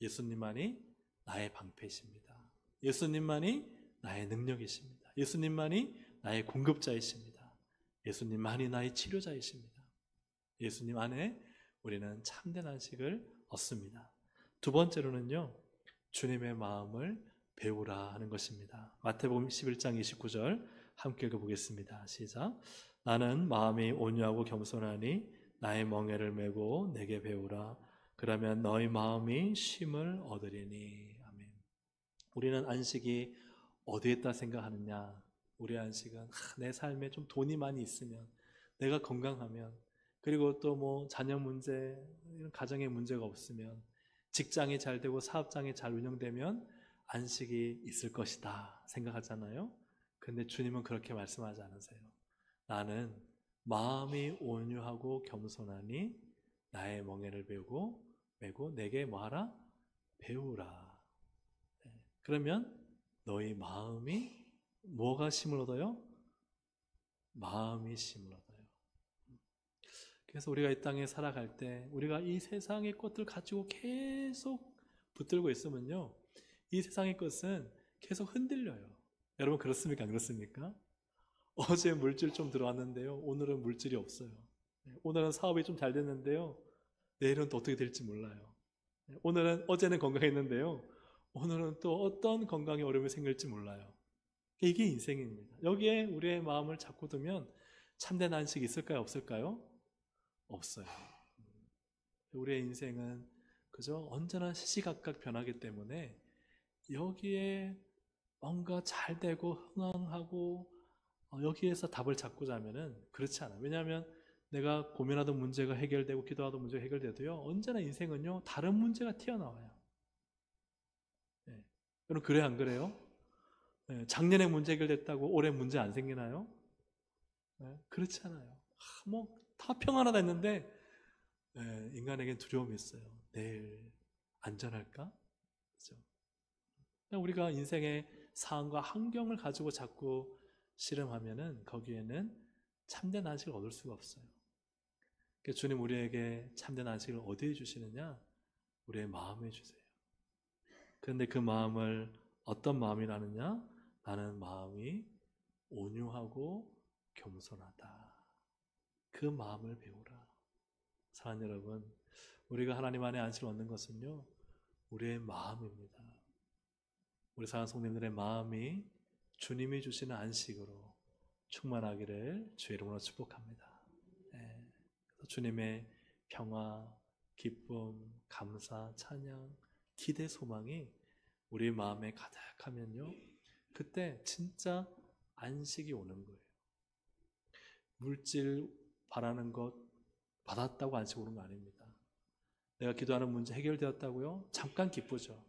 예수님만이 나의 방패이십니다. 예수님만이 나의 능력이십니다. 예수님만이 나의 공급자이십니다. 예수님만이 나의 치료자이십니다. 예수님 안에 우리는 참된 안식을 얻습니다. 두 번째로는요, 주님의 마음을 배우라 하는 것입니다. 마태복음 11장 29절 함께 읽어보겠습니다. 시작. 나는 마음이 온유하고 겸손하니 나의 멍에를 메고 내게 배우라. 그러면 너희 마음이 쉼을 얻으리니. 아멘. 우리는 안식이 어디에 있다 생각하느냐? 우리의 안식은 내 삶에 좀 돈이 많이 있으면, 내가 건강하면, 그리고 또 뭐 자녀 문제, 이런 가정의 문제가 없으면, 직장이 잘 되고 사업장이 잘 운영되면 안식이 있을 것이다 생각하잖아요. 근데 주님은 그렇게 말씀하지 않으세요. 나는 마음이 온유하고 겸손하니 나의 멍에를 메고 내게 뭐하라? 배우라. 그러면 너희 마음이 뭐가 쉼을 얻어요? 마음이 쉼을 얻어요. 그래서 우리가 이 땅에 살아갈 때 우리가 이 세상의 것들 가지고 계속 붙들고 있으면요, 이 세상의 것은 계속 흔들려요. 여러분 그렇습니까? 안 그렇습니까? 어제 물질 좀 들어왔는데요, 오늘은 물질이 없어요. 오늘은 사업이 좀 잘 됐는데요, 내일은 또 어떻게 될지 몰라요. 어제는 건강했는데요, 오늘은 또 어떤 건강에 어려움이 생길지 몰라요. 이게 인생입니다. 여기에 우리의 마음을 잡고 두면 참된 안식이 있을까요? 없을까요? 없어요. 우리의 인생은 그저 언제나 시시각각 변하기 때문에 여기에 뭔가 잘 되고 흥황하고 여기에서 답을 찾고자 하면은 그렇지 않아요. 왜냐하면 내가 고민하던 문제가 해결되고 기도하던 문제가 해결돼도요, 언제나 인생은요 다른 문제가 튀어나와요. 여러분 그래요, 안 그래요? 작년에 문제 해결됐다고 올해 문제 안 생기나요? 그렇지 않아요. 뭐 다 평안하다 했는데 인간에겐 두려움이 있어요. 내일 안전할까? 그렇죠? 우리가 인생의 상황과 환경을 가지고 자꾸 씨름하면은 거기에는 참된 안식을 얻을 수가 없어요. 그러니까 주님 우리에게 참된 안식을 어디에 주시느냐? 우리의 마음에 주세요. 그런데 그 마음을 어떤 마음이라느냐? 나는 마음이 온유하고 겸손하다. 그 마음을 배우라. 사랑하는 여러분, 우리가 하나님 안에 안식을 얻는 것은요, 우리의 마음입니다. 우리 사랑하는 성도님들의 마음이 주님이 주시는 안식으로 충만하기를 주의 이름으로 축복합니다. 네. 주님의 평화, 기쁨, 감사, 찬양, 기대, 소망이 우리 마음에 가득하면요, 그때 진짜 안식이 오는 거예요. 물질 바라는 것 받았다고 안식 오는 거 아닙니다. 내가 기도하는 문제 해결되었다고요? 잠깐 기쁘죠.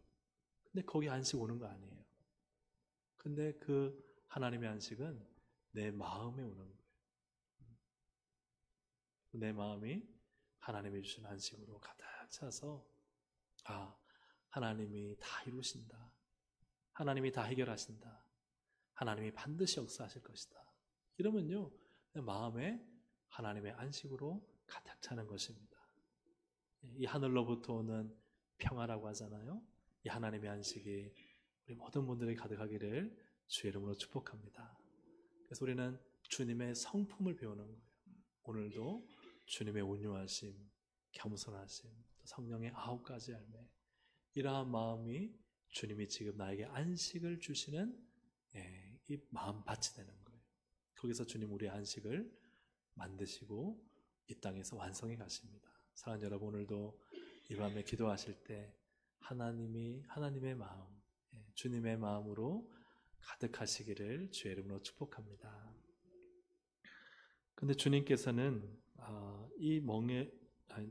근데 거기 안식 오는 거 아니에요. 근데 그 하나님의 안식은 내 마음에 오는 거예요. 내 마음이 하나님이 주신 안식으로 가득 차서, 아, 하나님이 다 이루신다. 하나님이 다 해결하신다. 하나님이 반드시 역사하실 것이다. 이러면요, 내 마음에 하나님의 안식으로 가득 차는 것입니다. 이 하늘로부터 오는 평화라고 하잖아요. 이 하나님의 안식이 우리 모든 분들에게 가득하기를 주의 이름으로 축복합니다. 그래서 우리는 주님의 성품을 배우는 거예요. 오늘도 주님의 온유하심, 겸손하심, 성령의 9가지 열매, 이러한 마음이 주님이 지금 나에게 안식을 주시는 이 마음밭이 되는 거예요. 거기서 주님 우리의 안식을 만드시고 이 땅에서 완성해 가십니다. 사랑하는 여러분, 오늘도 이 밤에 기도하실 때 하나님의 마음, 주님의 마음으로 가득하시기를 주의 이름으로 축복합니다. 근데 주님께서는 이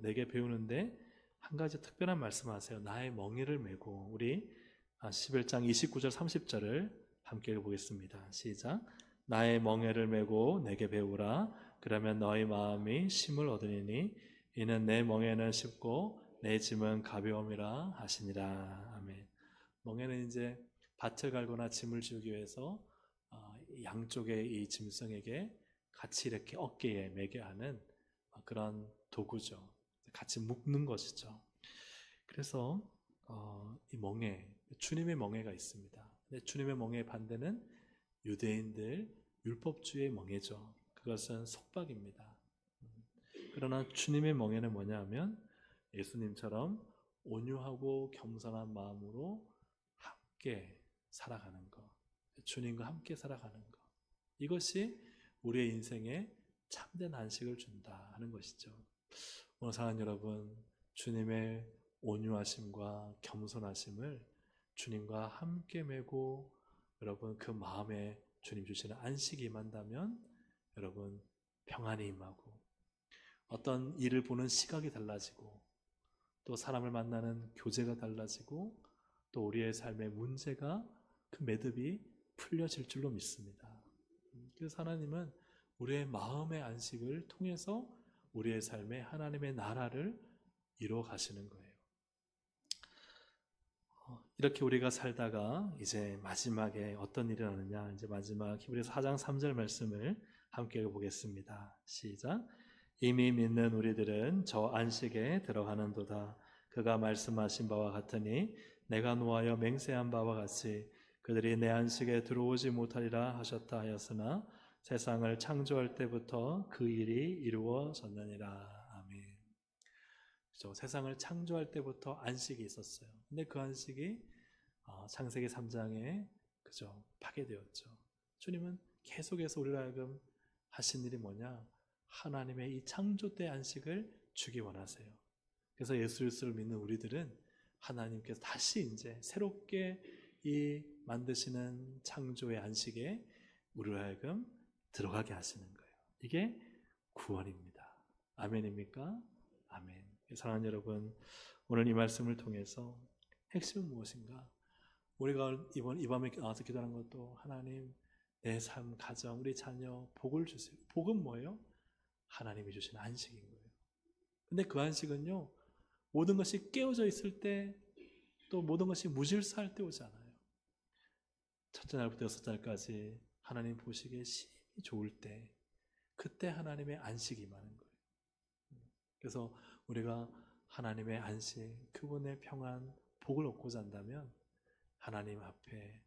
내게 배우는데 한 가지 특별한 말씀하세요. 나의 멍에를 메고. 우리 11장 29절 30절을 함께 읽어보겠습니다. 시작. 나의 멍에를 메고 내게 배우라. 그러면 너희 마음이 쉼을 얻으리니 이는 내 멍에는 쉽고 내 짐은 가벼움이라 하시니라. 아멘. 멍에는 이제 밭을 갈거나 짐을 지우기 위해서 양쪽의 이 짐승에게 같이 이렇게 어깨에 매게 하는 그런 도구죠. 같이 묶는 것이죠. 그래서 이 멍에, 주님의 멍에가 있습니다. 근데 주님의 멍에의 반대는 유대인들 율법주의의 멍에죠. 그것은 속박입니다. 그러나 주님의 멍에는 뭐냐 하면 예수님처럼 온유하고 겸손한 마음으로 함께 살아가는 것, 주님과 함께 살아가는 것, 이것이 우리의 인생에 참된 안식을 준다 하는 것이죠. 오늘 사랑하는 여러분, 주님의 온유하심과 겸손하심을 주님과 함께 메고 여러분 그 마음에 주님 주시는 안식이 임한다면 여러분 평안이 임하고 어떤 일을 보는 시각이 달라지고 또 사람을 만나는 교제가 달라지고 또 우리의 삶의 문제가 그 매듭이 풀려질 줄로 믿습니다. 그래서 하나님은 우리의 마음의 안식을 통해서 우리의 삶에 하나님의 나라를 이루어 가시는 거예요. 이렇게 우리가 살다가 이제 마지막에 어떤 일이 나느냐, 이제 마지막 히브리서 4장 3절 말씀을 함께 읽어보겠습니다. 시작. 이미 믿는 우리들은 저 안식에 들어가는도다. 그가 말씀하신 바와 같으니 내가 노하여 맹세한 바와 같이 그들이 내 안식에 들어오지 못하리라 하셨다 하였으나 세상을 창조할 때부터 그 일이 이루어졌느니라. 아멘. 그렇죠? 세상을 창조할 때부터 안식이 있었어요. 근데 그 안식이 창세기 3장에 그죠? 파괴되었죠. 주님은 계속해서 우리를 하여금 하신 일이 뭐냐? 하나님의 이 창조 때 안식을 주기 원하세요. 그래서 예수 그리스도를 믿는 우리들은 하나님께서 다시 이제 새롭게 이 만드시는 창조의 안식에 우리를 하여금 들어가게 하시는 거예요. 이게 구원입니다. 아멘입니까? 아멘. 사랑하는 여러분, 오늘 이 말씀을 통해서 핵심은 무엇인가? 우리가 이 밤에 나와서 기도하는 것도 하나님, 내 삶, 가정, 우리 자녀 복을 주세요. 복은 뭐예요? 하나님이 주신 안식인 거예요. 근데 그 안식은요, 모든 것이 깨어져 있을 때, 또 모든 것이 무질서할 때 오지 않아요. 첫째 날부터 6날까지 하나님 보시기에 심히 좋을 때, 그때 하나님의 안식이 임하는 거예요. 그래서 우리가 하나님의 안식, 그분의 평안, 복을 얻고자 한다면 하나님 앞에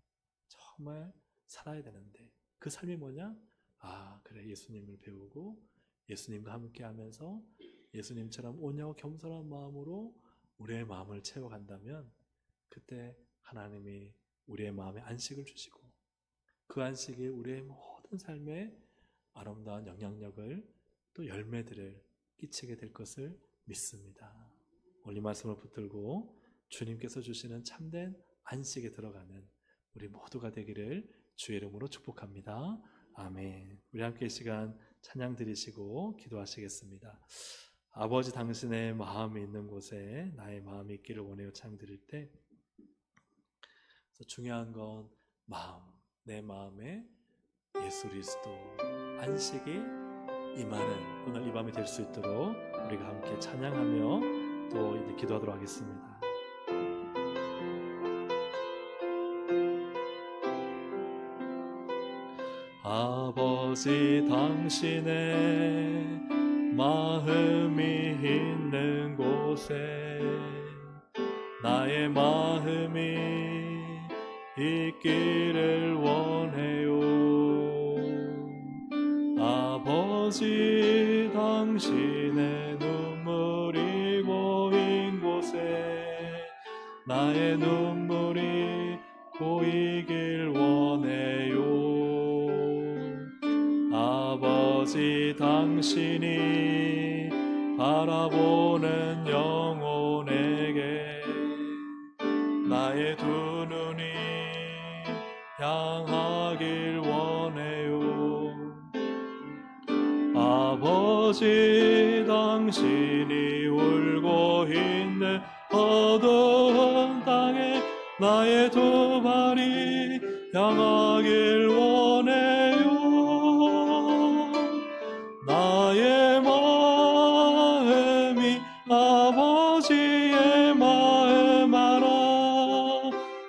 정말 살아야 되는데 그 삶이 뭐냐? 아, 그래, 예수님을 배우고 예수님과 함께 하면서 예수님처럼 온유하고 겸손한 마음으로 우리의 마음을 채워간다면 그때 하나님이 우리의 마음에 안식을 주시고 그 안식이 우리의 모든 삶에 아름다운 영향력을 또 열매들을 끼치게 될 것을 믿습니다. 오늘 이 말씀을 붙들고 주님께서 주시는 참된 안식에 들어가는 우리 모두가 되기를 주의 이름으로 축복합니다. 아멘. 우리 함께 이 시간 찬양 드리시고 기도하시겠습니다. 아버지 당신의 마음이 있는 곳에 나의 마음이 있기를 원해요 찬양 드릴 때 중요한 건 마음, 내 마음에 예수 그리스도 안식이 임하는 오늘 이 밤이 될 수 있도록 우리가 함께 찬양하며 또 이제 기도하도록 하겠습니다. 아버지 당신의 마음이 있는 곳에 나의 마음이 있기를 원해요. 아버지 당신의 눈물이 고인 곳에 나의 눈물이 고이길 원해요. 아버지 당신이 바라보는 영혼에게 나의 두 눈이 향하길 원해요. 아버지 당신이 울고 있는 어두운 땅에 나의 두 발이 향하길 원해요. 나의 마음이 아버지의 마음 알아.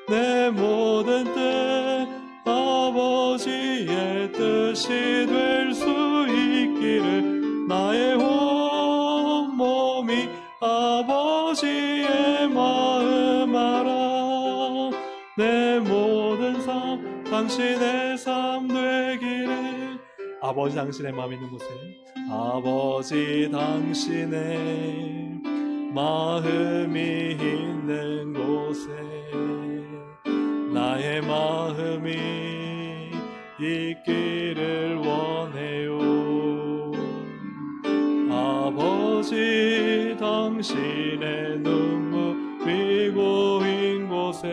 내 모든 뜻 아버지의 뜻이 될 수 있기를 나의 온 몸이 아버지의 마음 알아. 내 모든 삶 당신의 삶 되기를. 아버지 당신의 마음 있는 곳에 아버지 당신의 마음이 있는 곳에 나의 마음이 있기를 원해요. 아버지 당신의 눈물이 고인 곳에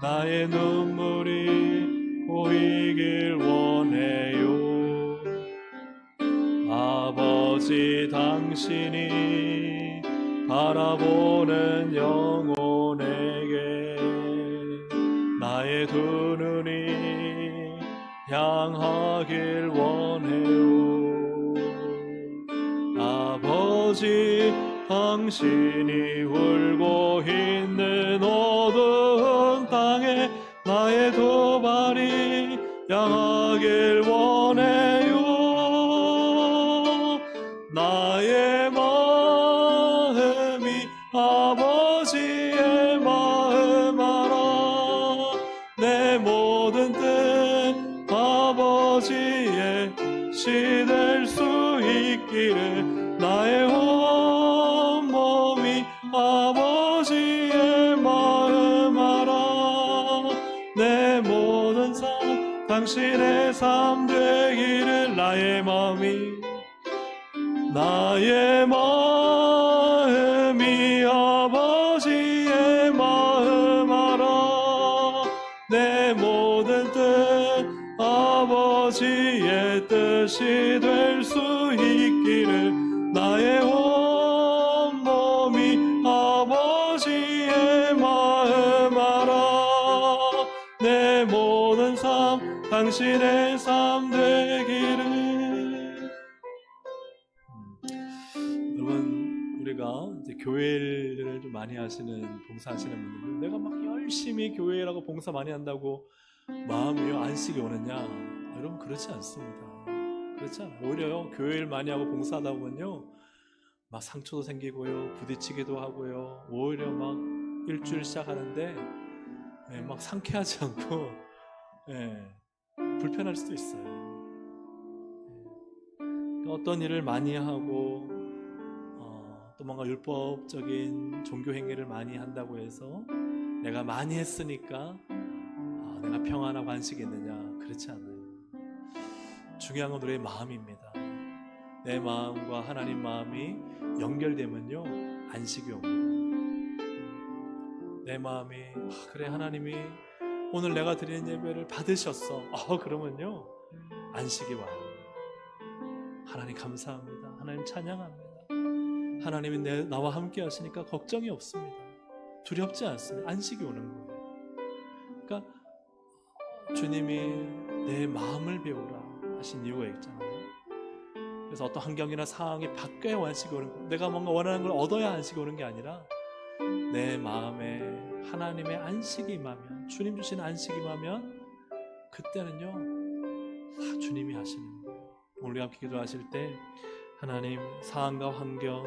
나의 눈물이 고이길 원해요. 아버지 당신이 바라보는 영혼에게 나의 두 눈이 향하길 원해요. 아버지 당신이 울고 있는 어두운 땅에 나의 두 발이 향하길 원해요. 나의 마음이 아버지의 마음 알아. 내 모든 뜻 아버지의 뜻이 될 수 있기를 나의 온 몸이 아버지의 마음 알아. 내 모든 삶 당신의 삶 되기를. 나의 마음이 아버지의 마음 알아. 내 모든 뜻 아버지의 뜻이 될 수 있기를 나의 온 몸이 아버지의 마음 알아. 내 모든 삶 당신의 삶 되기를. 여러분 우리가 이제 교회를 좀 많이 하시는 봉사하시는 분들은 내가 막 열심히 교회라고 봉사 많이 한다고 마음이 안식이 오느냐? 여러분 그렇지 않습니다. 그렇지 않아요. 오히려 교회를 많이 하고 봉사하다 보면요 막 상처도 생기고요 부딪히기도 하고요 오히려 막 일주일 시작하는데 막 상쾌하지 않고 불편할 수도 있어요. 어떤 일을 많이 하고 또 뭔가 율법적인 종교 행위를 많이 한다고 해서 내가 많이 했으니까 내가 평안하고 안식이 있느냐, 그렇지 않아요. 중요한 건 우리의 마음입니다. 내 마음과 하나님 마음이 연결되면요 안식이 옵니다. 내 마음이 그래, 하나님이 오늘 내가 드리는 예배를 받으셨어, 그러면요 안식이 와요. 하나님 감사합니다, 하나님 찬양합니다, 하나님이 나와 함께 하시니까 걱정이 없습니다, 두렵지 않습니다. 안식이 오는 거예요. 그러니까 주님이 내 마음을 배우라 하신 이유가 있잖아요. 그래서 어떤 환경이나 상황이 바뀌어야 안식이 오는 거예요. 내가 뭔가 원하는 걸 얻어야 안식이 오는 게 아니라 내 마음에 하나님의 안식이 임하면, 주님 주신 안식이 임하면 그때는요 다 주님이 하시는 거예요. 오늘 함께 기도하실 때 하나님, 상황과 환경,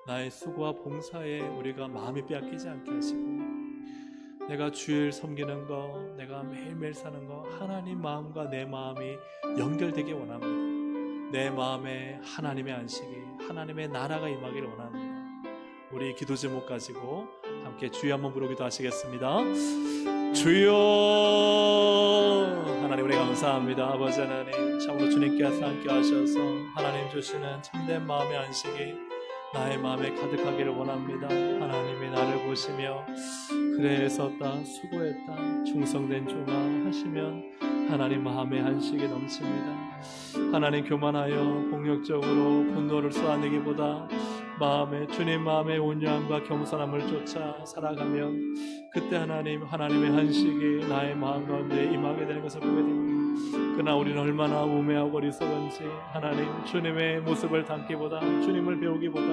나의 수고와 봉사에 우리가 마음이 빼앗기지 않게 하시고, 내가 주일 섬기는 거, 내가 매일매일 사는 거, 하나님 마음과 내 마음이 연결되기 원합니다. 내 마음에 하나님의 안식이, 하나님의 나라가 임하기를 원합니다. 우리 기도 제목 가지고 함께 주여 한번 부르기도 하시겠습니다. 주여, 하나님 우리 감사합니다. 아버지 하나님, 참으로 주님께서 함께 하셔서 하나님 주시는 참된 마음의 안식이 나의 마음에 가득하기를 원합니다. 하나님이 나를 보시며 그래 애썼다, 수고했다, 충성된 종아 하시면 하나님 마음의 안식이 넘칩니다. 하나님 교만하여 폭력적으로 분노를 쏟아내기보다 주님 마음의 온유함과 겸손함을 쫓아 살아가면 그때 하나님의 안식이 나의 마음 가운데 임하게 되는 것을 보게 됩니다. 그러나 우리는 얼마나 우매하고 어리석은지 하나님 주님의 모습을 담기보다, 주님을 배우기보다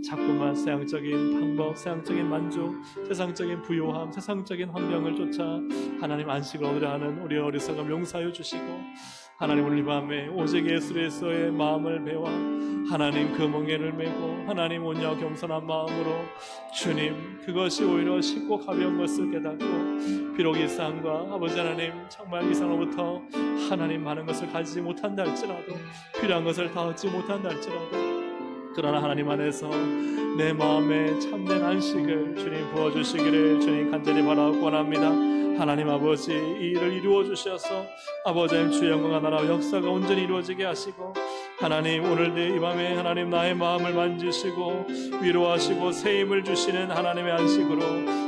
자꾸만 세상적인 방법, 세상적인 만족, 세상적인 부요함, 세상적인 환경을 쫓아 하나님 안식을 얻으려 하는 우리의 어리석음 용서하여 주시고, 하나님 오늘 이 밤에 오직 예수 그리스도의 마음을 배워 하나님 그 멍에를 메고 하나님 온유하고 겸손한 마음으로 주님, 그것이 오히려 쉽고 가벼운 것을 깨닫고, 비록 이 세상과 아버지 하나님 정말 이 세상으로부터 하나님 많은 것을 가지지 못한다 할지라도, 필요한 것을 다 얻지 못한다 할지라도, 그러나 하나님 안에서 내 마음에 참된 안식을 주님 부어주시기를 주님 간절히 바라고 원합니다. 하나님 아버지, 이 일을 이루어 주셔서 아버지 하나님 주의 영광과 나라 역사가 온전히 이루어지게 하시고, 하나님 오늘 이 밤에 하나님 나의 마음을 만지시고 위로하시고 새 힘을 주시는 하나님의 안식으로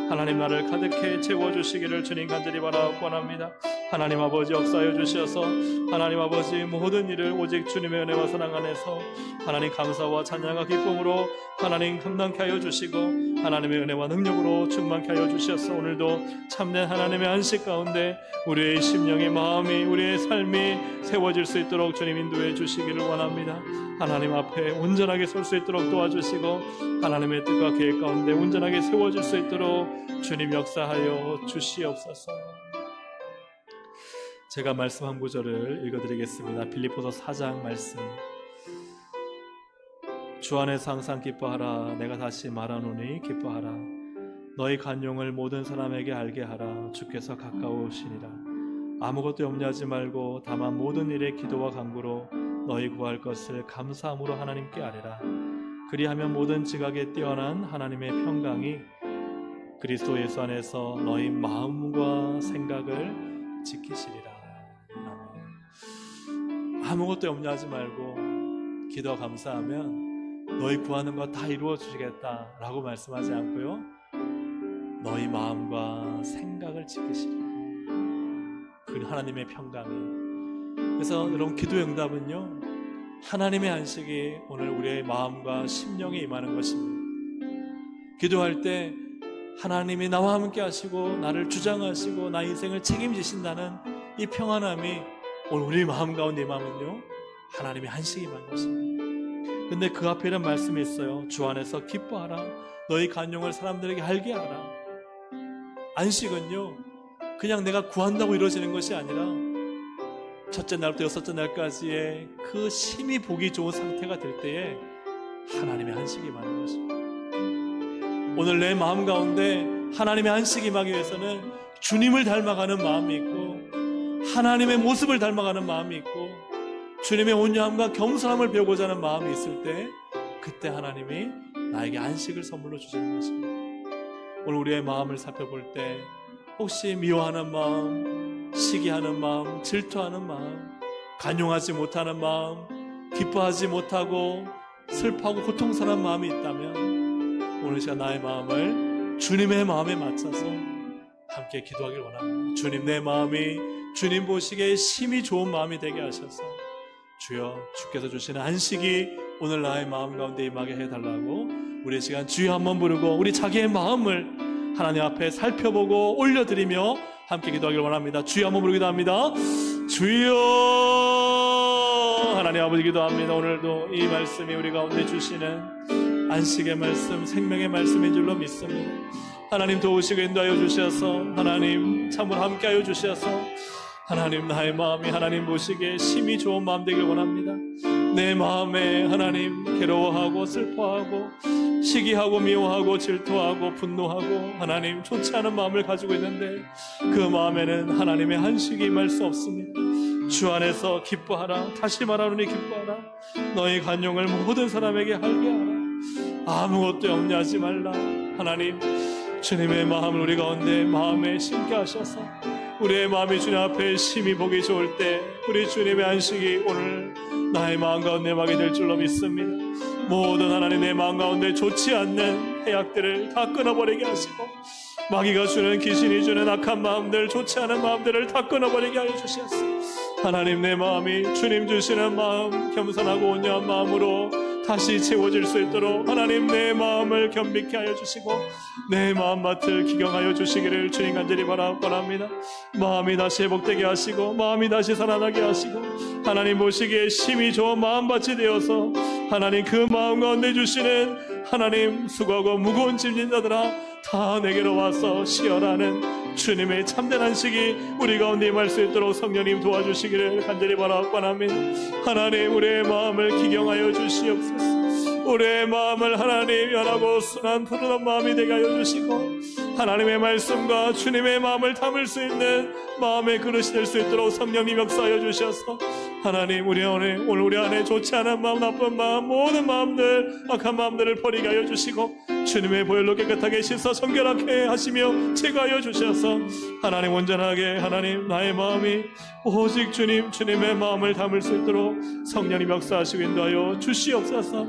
하나님 나를 가득히 채워주시기를 주님 간절히 바라고 원합니다. 하나님 아버지 역사하여 주셔서 하나님 아버지 모든 일을 오직 주님의 은혜와 사랑 안에서 하나님 감사와 찬양과 기쁨으로 하나님 감당케 하여 주시고, 하나님의 은혜와 능력으로 충만케 하여 주셔서 오늘도 참된 하나님의 안식 가운데 우리의 심령의 마음이, 우리의 삶이 세워질 수 있도록 주님 인도해 주시기를 원합니다. 하나님 앞에 온전하게 설 수 있도록 도와주시고, 하나님의 뜻과 계획 가운데 온전하게 세워질 수 있도록 주님 역사하여 주시옵소서. 제가 말씀 한 구절을 읽어드리겠습니다. 빌립보서 4장 말씀. 주 안에서 항상 기뻐하라. 내가 다시 말하노니 기뻐하라. 너희 간용을 모든 사람에게 알게 하라. 주께서 가까우시니라. 아무것도 염려하지 말고 다만 모든 일에 기도와 간구로 너희 구할 것을 감사함으로 하나님께 아뢰라. 그리하면 모든 지각에 뛰어난 하나님의 평강이 그리스도 예수 안에서 너희 마음과 생각을 지키시리라. 아멘. 아무것도 염려하지 말고 기도와 감사하면 너희 구하는 거 다 이루어 주시겠다라고 말씀하지 않고요, 너희 마음과 생각을 지키시리라. 그 하나님의 평강이. 그래서 여러분, 기도의 응답은요, 하나님의 안식이 오늘 우리의 마음과 심령에 임하는 것입니다. 기도할 때 하나님이 나와 함께 하시고 나를 주장하시고 나의 인생을 책임지신다는 이 평안함이 오늘 우리 마음 가운데 임하면요, 하나님의 안식이 임하는 것입니다. 근데 그 앞에 이런 말씀이 있어요. 주 안에서 기뻐하라. 너희 간용을 사람들에게 알게 하라. 안식은요, 그냥 내가 구한다고 이루어지는 것이 아니라 첫째 날부터 여섯째 날까지의 그 심히 보기 좋은 상태가 될 때에 하나님의 안식이 임하는 것입니다. 오늘 내 마음 가운데 하나님의 안식이 임하기 위해서는 주님을 닮아가는 마음이 있고, 하나님의 모습을 닮아가는 마음이 있고, 주님의 온유함과 겸손함을 배우고자 하는 마음이 있을 때, 그때 하나님이 나에게 안식을 선물로 주시는 것입니다. 오늘 우리의 마음을 살펴볼 때 혹시 미워하는 마음, 시기하는 마음, 질투하는 마음, 간용하지 못하는 마음, 기뻐하지 못하고 슬퍼하고 고통스러운 마음이 있다면 오늘 시간 나의 마음을 주님의 마음에 맞춰서 함께 기도하길 원합니다. 주님, 내 마음이 주님 보시기에 심히 좋은 마음이 되게 하셔서 주여, 주께서 주시는 안식이 오늘 나의 마음 가운데 임하게 해달라고 우리 시간 주여 한번 부르고 우리 자기의 마음을 하나님 앞에 살펴보고 올려드리며 함께 기도하길 원합니다. 주여 한번 부르기도 합니다. 주여. 하나님 아버지 기도합니다. 오늘도 이 말씀이 우리 가운데 주시는 안식의 말씀, 생명의 말씀인 줄로 믿습니다. 하나님 도우시고 인도하여 주셔서 하나님 참으로 함께하여 주셔서 하나님 나의 마음이 하나님 보시기에 심히 좋은 마음 되길 원합니다. 내 마음에 하나님 괴로워하고 슬퍼하고 시기하고 미워하고 질투하고 분노하고 하나님 좋지 않은 마음을 가지고 있는데 그 마음에는 하나님의 안식이 임할 수 없습니다. 주 안에서 기뻐하라. 다시 말하노니 기뻐하라. 너희 간용을 모든 사람에게 할게 하라. 아무것도 염려하지 말라. 하나님 주님의 마음을 우리 가운데 마음에 심게 하셔서 우리의 마음이 주님 앞에 심히 보기 좋을 때 우리 주님의 안식이 오늘 나의 마음 가운데 임하게 될 줄로 믿습니다. 모든 하나님 내 마음 가운데 좋지 않는 해악들을 다 끊어버리게 하시고 마귀가 주는 귀신이 주는 악한 마음들, 좋지 않은 마음들을 다 끊어버리게 하여 주시옵소서. 하나님 내 마음이 주님 주시는 마음, 겸손하고 온유한 마음으로 다시 채워질 수 있도록 하나님 내 마음을 겸비케 하여 주시고 내 마음밭을 기경하여 주시기를 주님 간절히 바라옵니다. 마음이 다시 회복되게 하시고 마음이 다시 살아나게 하시고 하나님 보시기에 심히 좋은 마음밭이 되어서 하나님 그 마음 가운데 주시는 하나님 수고하고 무거운 짐진 자들아 다 내게로 와서 쉬어라는 주님의 참된 안식이 우리 가운데 임할 수 있도록 성령님 도와주시기를 간절히 바라옵니다. 하나님 우리의 마음을 기경하여 주시옵소서. 우리의 마음을 하나님 연하고 순한 푸르른 마음이 되게 하여 주시고 하나님의 말씀과 주님의 마음을 담을 수 있는 마음의 그릇이 될 수 있도록 성령님 역사하여 주셔서 하나님 우리 안에 오늘 우리 안에 좋지 않은 마음, 나쁜 마음, 모든 마음들, 악한 마음들을 버리게 하여 주시고 주님의 보혈로 깨끗하게 씻어 성결하게 하시며 제거하여 주셔서 하나님 온전하게 하나님 나의 마음이 오직 주님의 마음을 담을 수 있도록 성령님 역사하시고 인도하여 주시옵소서.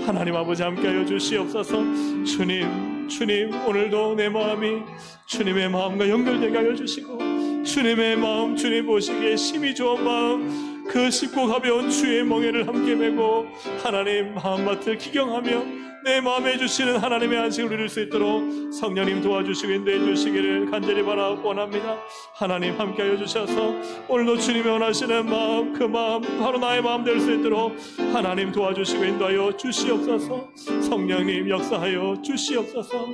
하나님 아버지 함께하여 주시옵소서. 주님 오늘도 내 마음이 주님의 마음과 연결되게 하여 주시고 주님의 마음, 주님 보시기에 심히 좋은 마음, 그 쉽고 가벼운 주의 멍에를 함께 메고 하나님 마음밭을 기경하며 내 마음에 주시는 하나님의 안식을 누릴 수 있도록 성령님 도와주시고 인도해 주시기를 간절히 바라옵니다. 하나님 함께하여 주셔서 오늘도 주님이 원하시는 마음, 그 마음 바로 나의 마음 될 수 있도록 하나님 도와주시고 인도하여 주시옵소서. 성령님 역사하여 주시옵소서.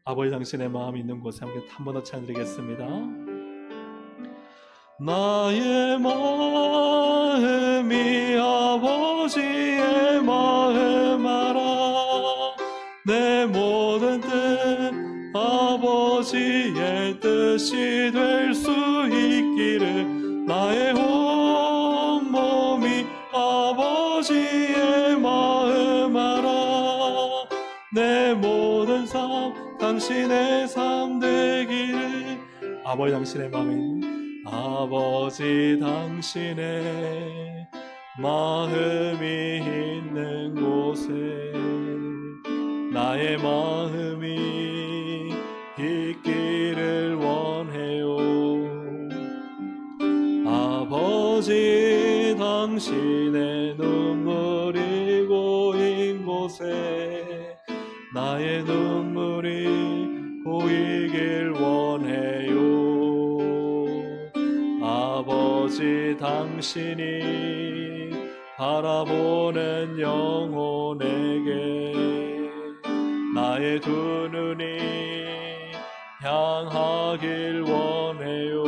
아버지 당신의 마음이 있는 곳에 함께 한 번 더 찬드리겠습니다. 나의 마음이 아버지의 마음 알아. 내 모든 뜻 아버지의 뜻이 될 수 있기를 나의 온 몸이 아버지의 마음 알아. 내 모든 삶 당신의 삶 되기를. 아버지 당신의 마음이 아버지 당신의 마음이 있는 곳에 나의 마음이 있기를 원해요. 아버지 당신의 눈물이 고인 곳에 나의 눈물이 고이길 원해요. 아버지 당신이 바라보는 영혼에게 나의 두 눈이 향하길 원해요.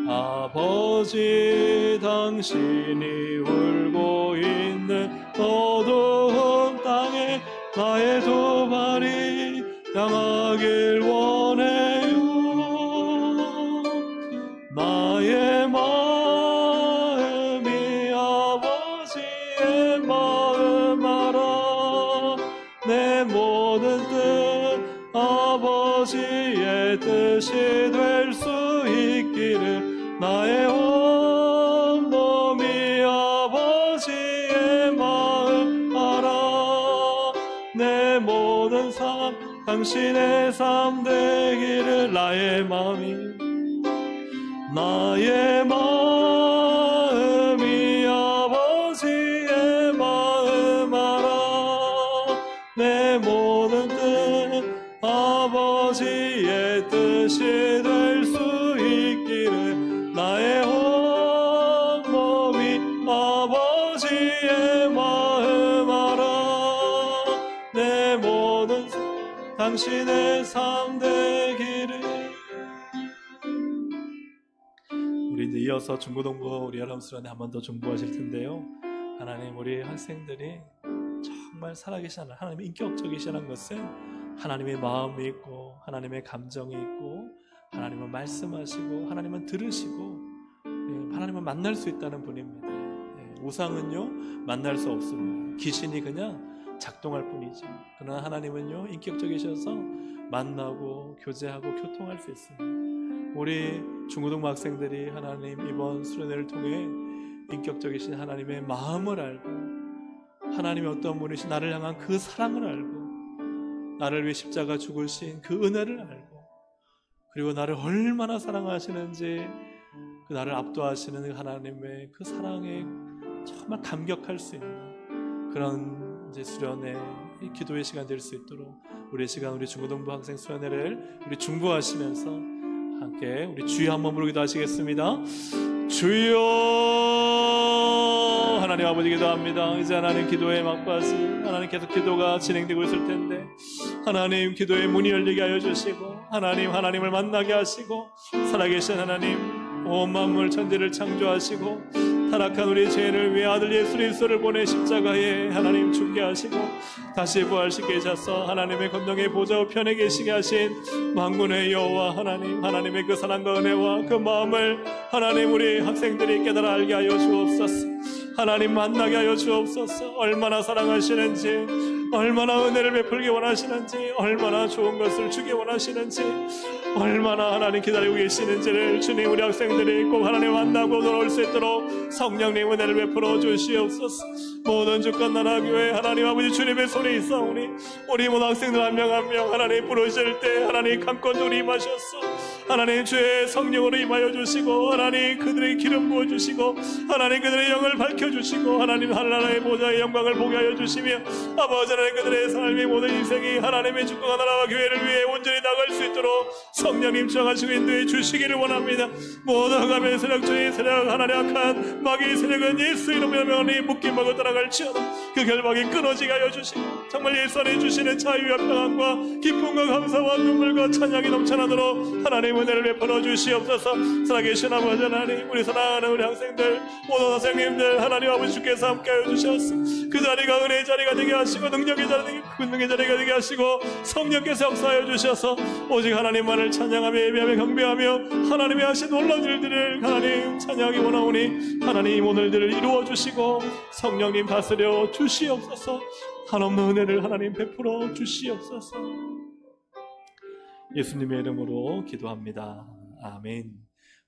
아버지 당신이 울고 있는 어두운 땅에 나의 두 발이 향하길 원해요. 나의 마음이 아버지 나의 온 몸이 아버지의 마음 알아. 내 모든 삶 당신의 삶 되기를. 나의 마음이 아버지의 마음 알아. 내 모든 뜻 아버지의 뜻이 될 수 있기를. 나의 온 몸이 아버지의 마음 알아. 내 모든 당신의 삶 되기를. 우리 이제 이어서 중고등부 우리 여러분 수련회 한 번 더 중보하실 텐데요. 하나님, 우리 학생들이 정말 살아계신 하나님의 인격적이시라는 것은 하나님의 마음이 있고 하나님의 감정이 있고 하나님은 말씀하시고 하나님은 들으시고 하나님은 만날 수 있다는 분입니다. 우상은요 만날 수 없습니다. 귀신이 그냥 작동할 뿐이죠. 그러나 하나님은요 인격적이셔서 만나고 교제하고 교통할 수 있습니다. 우리 중고등부 학생들이 하나님 이번 수련회를 통해 인격적이신 하나님의 마음을 알고 하나님이 어떤 분이신 나를 향한 그 사랑을 알고 나를 위해 십자가 죽으신 그 은혜를 알고 그리고 나를 얼마나 사랑하시는지 그 나를 압도하시는 하나님의 그 사랑에 정말 감격할 수 있는 그런 이제 수련회 기도의 시간 될 수 있도록 우리 시간 우리 중고등부 학생 수련회를 우리 중보하시면서 함께 우리 주여 한번 부르기도 하시겠습니다. 주여. 하나님 아버지 기도합니다. 이제 하나님 기도의 막바지 하나님 계속 기도가 진행되고 있을 텐데 하나님 기도의 문이 열리게 하여 주시고 하나님을 만나게 하시고 살아계신 하나님 온 만물 천지를 창조하시고 타락한 우리 죄인을 위해 아들 예수 그리스도를 보내 십자가에 하나님 죽게 하시고 다시 부활시키게 하셔서 하나님의 권능의 보좌 우편에 계시게 하신 만군의 여호와 하나님의 그 사랑과 은혜와 그 마음을 하나님 우리 학생들이 깨달아 알게 하여 주옵소서. 하나님 만나게 하여 주옵소서. 얼마나 사랑하시는지 얼마나 은혜를 베풀기 원하시는지 얼마나 좋은 것을 주기 원하시는지 얼마나 하나님 기다리고 계시는지를 주님 우리 학생들이 꼭 하나님 만나고 돌아올 수 있도록 성령님 은혜를 베풀어 주시옵소서. 모든 주권 나라 교회 하나님 아버지 주님의 손에 있사오니 우리 모든 학생들 한 명 한 명 하나님 부르실 때 하나님 강권적으로 임하셨소. 하나님 주의 성령으로 임하여 주시고 하나님 그들의 기름 부어주시고 하나님 그들의 영을 밝혀주시고 하나님 하나님의 보좌의 영광을 보게 하여 주시며 아버지 하나님 그들의 삶의 모든 인생이 하나님의 주권과 나라와 교회를 위해 온전히 나갈 수 있도록 성령님 주장하시고 인도해 주시기를 원합니다. 모든 흑암의 세력 주의 세력 하나님 악한 마귀의 세력은 예수 이름으로 명하니 묶임하고 따라갈지어다. 그 결박이 끊어지게 하여 주시고 정말 예수 안에 주시는 자유와 평안과 기쁨과 감사와 눈물과 찬양이 넘쳐나도록 하나님 은혜를 베풀어 주시옵소서. 살아계신 아버지 하나님 우리 사랑하는 우리 학생들 모든 선생님들 하나님 아버지 주께서 함께하여 주셨습니다. 그 자리가 은혜의 자리가 되게 하시고 능력의 자리가 권능의 자리가 되게 하시고 성령께서 역사하여 주셔서 오직 하나님만을 찬양하며 예배하며 경배하며 하나님이 하신 놀라운 일들을 하나님 찬양하기 원하오니 하나님 오늘들을 이루어 주시고 성령님 다스려 주시옵소서. 한없는 은혜를 하나님 베풀어 주시옵소서. 예수님의 이름으로 기도합니다. 아멘.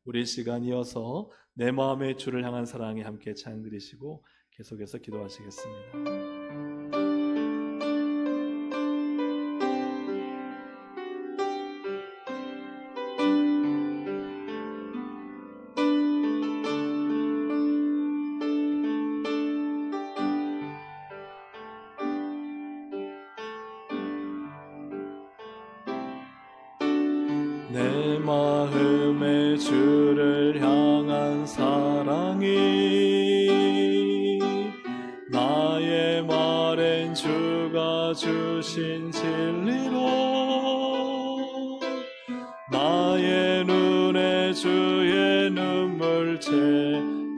우리 시간 이어서 내 마음의 주를 향한 사랑에 함께 찬양 드리시고 계속해서 기도하시겠습니다. 내 마음의 주를 향한 사랑이 나의 말엔 주가 주신 진리로 나의 눈에 주의 눈물 채워주소서.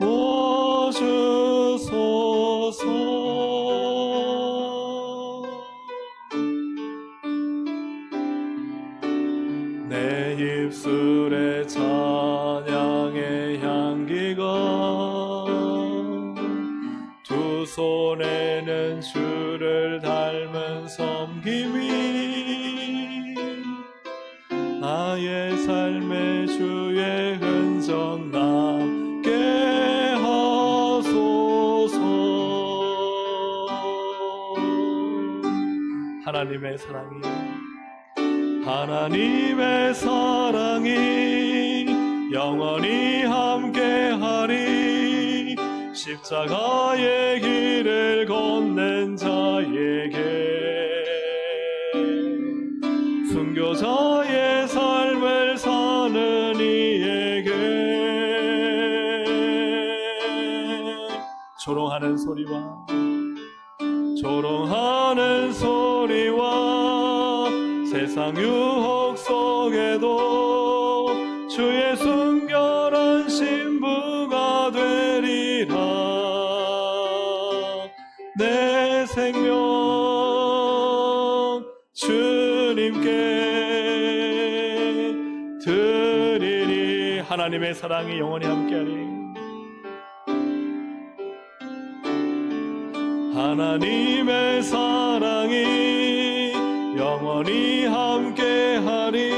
내 입술에 찬양의 향기가 두 손에는 주를 닮은 섬김이 나의 삶의 주의 흔적 하나님의 사랑이 하나님의 사랑이 영원히 함께하리. 십자가의 길을 걷는 자에게 순교자의 삶을 사는 이에게 조롱하는 소리와 세상 유혹 속에도 주의 순결한 신부가 되리라. 내 생명 주님께 드리리. 하나님의 사랑이 영원히 함께하리. 하나님의 사랑이 영원히 함께하리.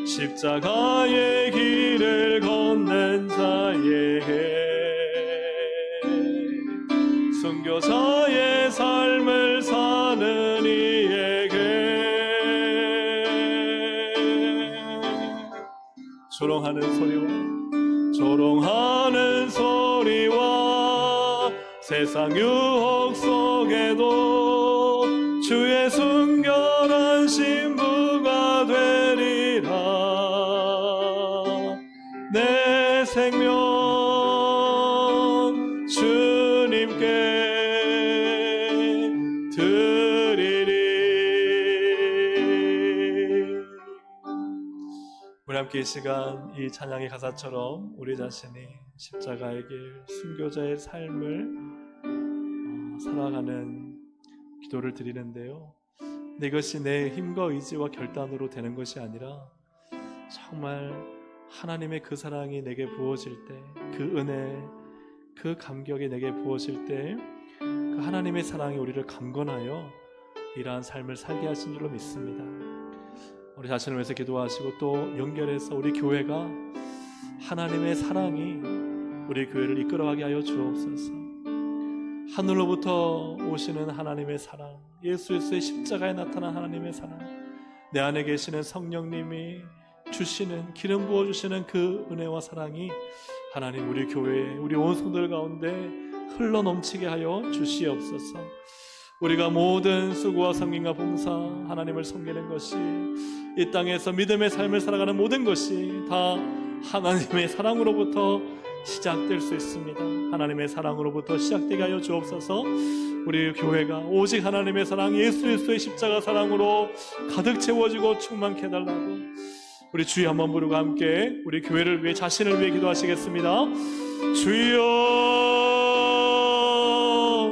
십자가의 길을 걷는 자에게 순교자의 삶을 사는 이에게 조롱하는 소리와 세상 유혹 속에도 주의 순결한 신부가 되리라. 내 생명 주님께 드리리. 우리 함께 이 시간 이 찬양의 가사처럼 우리 자신이 십자가의 길, 순교자의 삶을 살아가는 기도를 드리는데요. 근데 이것이 내 힘과 의지와 결단으로 되는 것이 아니라 정말 하나님의 그 사랑이 내게 부어질 때, 그 은혜, 그 감격이 내게 부어질 때 그 하나님의 사랑이 우리를 강건하여 이러한 삶을 살게 하신 줄로 믿습니다. 우리 자신을 위해서 기도하시고 또 연결해서 우리 교회가 하나님의 사랑이 우리 교회를 이끌어가게 하여 주옵소서. 하늘로부터 오시는 하나님의 사랑, 예수 그리스도의 십자가에 나타난 하나님의 사랑, 내 안에 계시는 성령님이 주시는, 기름 부어주시는 그 은혜와 사랑이 하나님 우리 교회에, 우리 온 성도들 가운데 흘러넘치게 하여 주시옵소서. 우리가 모든 수고와 섬김과 봉사, 하나님을 섬기는 것이, 이 땅에서 믿음의 삶을 살아가는 모든 것이 다 하나님의 사랑으로부터 시작될 수 있습니다. 하나님의 사랑으로부터 시작되게 하여 주옵소서. 우리 교회가 오직 하나님의 사랑, 예수 그리스도의 십자가 사랑으로 가득 채워지고 충만케 해달라고 우리 주여 한번 부르고 함께 우리 교회를 위해, 자신을 위해 기도하시겠습니다. 주여.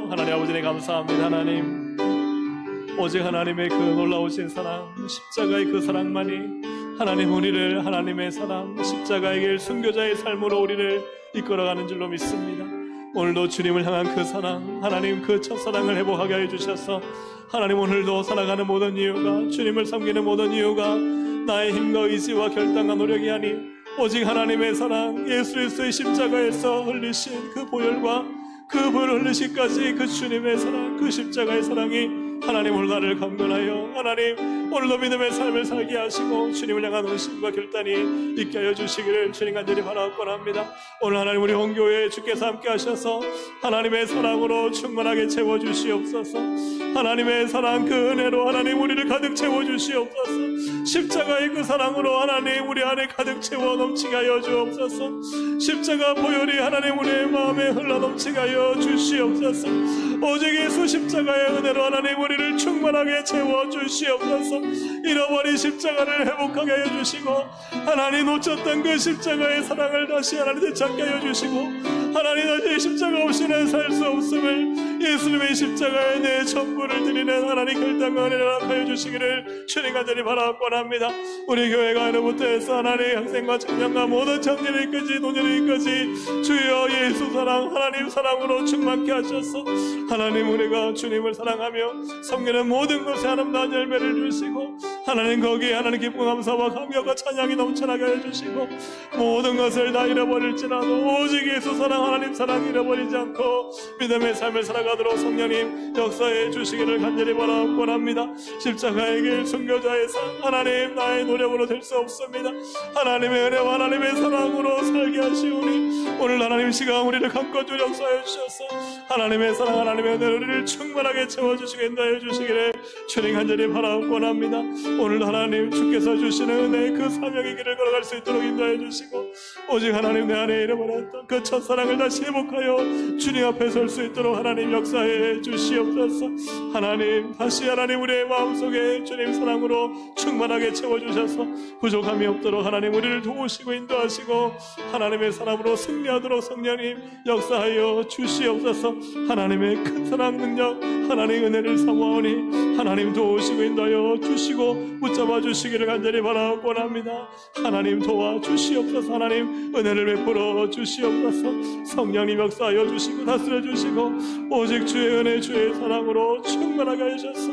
하나님 아버지네 감사합니다. 하나님, 오직 하나님의 그 놀라우신 사랑, 십자가의 그 사랑만이 하나님 우리를 하나님의 사랑, 십자가의 길, 순교자의 삶으로 우리를 이끌어가는 줄로 믿습니다. 오늘도 주님을 향한 그 사랑, 하나님 그 첫사랑을 회복하게 해주셔서 하나님 오늘도 살아가는 모든 이유가, 주님을 섬기는 모든 이유가 나의 힘과 의지와 결단과 노력이 아닌 오직 하나님의 사랑, 예수 그리스도의 십자가에서 흘리신 그 보혈과 그 보혈 흘리시까지 그 주님의 사랑, 그 십자가의 사랑이 하나님 오늘 나를 강건하여 하나님 오늘도 믿음의 삶을 살게 하시고 주님을 향한 헌신과 결단이 있게 하여 주시기를 주님 간절히 바라옵곤 합니다. 오늘 하나님 우리 hon교회에 주께서 함께 하셔서 하나님의 사랑으로 충만하게 채워주시옵소서. 하나님의 사랑 그 은혜로 하나님 우리를 가득 채워주시옵소서. 십자가의 그 사랑으로 하나님 우리 안에 가득 채워 넘치게 하여 주옵소서. 십자가 보혈이 하나님 우리의 마음에 흘러넘치게 하여 주시옵소서. 오직 예수 십자가의 은혜로 하나님 우리를 충만하게 채워주시옵소서. 잃어버린 십자가를 회복하게 해주시고 하나님 놓쳤던 그 십자가의 사랑을 다시 하나님 되찾게 해주시고 하나님 다시 십자가 없이는 살 수 없음을 예수님의 십자가에 내 전부를 드리는 하나님 결단과 은혜를 허락하여 주시기를 주님 간절히 바라옵곤 합니다. 우리 교회가 이로부터 해서 하나님 학생과 청년과 모든 청년이까지 노년이까지 주여 예수 사랑, 하나님 사랑으로 충만케 하셔서 하나님 우리가 주님을 사랑하며 섬기는 모든 것에 아름다운 열매를 주시고 하나님 거기에 하나님 기쁨 감사와 감격과 찬양이 넘쳐나게 해주시고 모든 것을 다 잃어버릴지라도 오직 예수 사랑 하나님 사랑 잃어버리지 않고 믿음의 삶을 살아가도록 성령님 역사해 주시기를 간절히 바라옵곤 합니다. 십자가의 길 순교자의 삶 하나님 나의 노력으로 될 수 없습니다. 하나님의 은혜와 하나님의 사랑으로 살게 하시오니 오늘 하나님 시간 우리를 가꿔주 역사해 주셔서 하나님의 사랑 하나님의 은혜를 우리를 충만하게 채워주시게 인도해 주시기를 주님 간절히 바라옵곤 합니다. 오늘 하나님 주께서 주시는 은혜 그 사명의 길을 걸어갈 수 있도록 인도해 주시고 오직 하나님 내 안에 잃어버렸던 그 첫사랑을 다시 회복하여 주님 앞에 설 수 있도록 하나님 역사해 주시옵소서. 하나님 다시 하나님 우리의 마음속에 주님 사랑으로 충만하게 채워주셔서 부족함이 없도록 하나님 우리를 도우시고 인도하시고 하나님의 사람으로 승리하도록 성령님 역사하여 주시옵소서. 하나님의 큰 사랑 능력 하나님의 은혜를 사모하오니 하나님 도우시고 인도하여 주시고 붙잡아 주시기를 간절히 바라옵곤 합니다. 하나님 도와주시옵소서. 하나님 은혜를 베풀어 주시옵소서. 성령님 역사하여 주시고 다스려 주시고 오직 주의 은혜 주의 사랑으로 충만하게 하셔서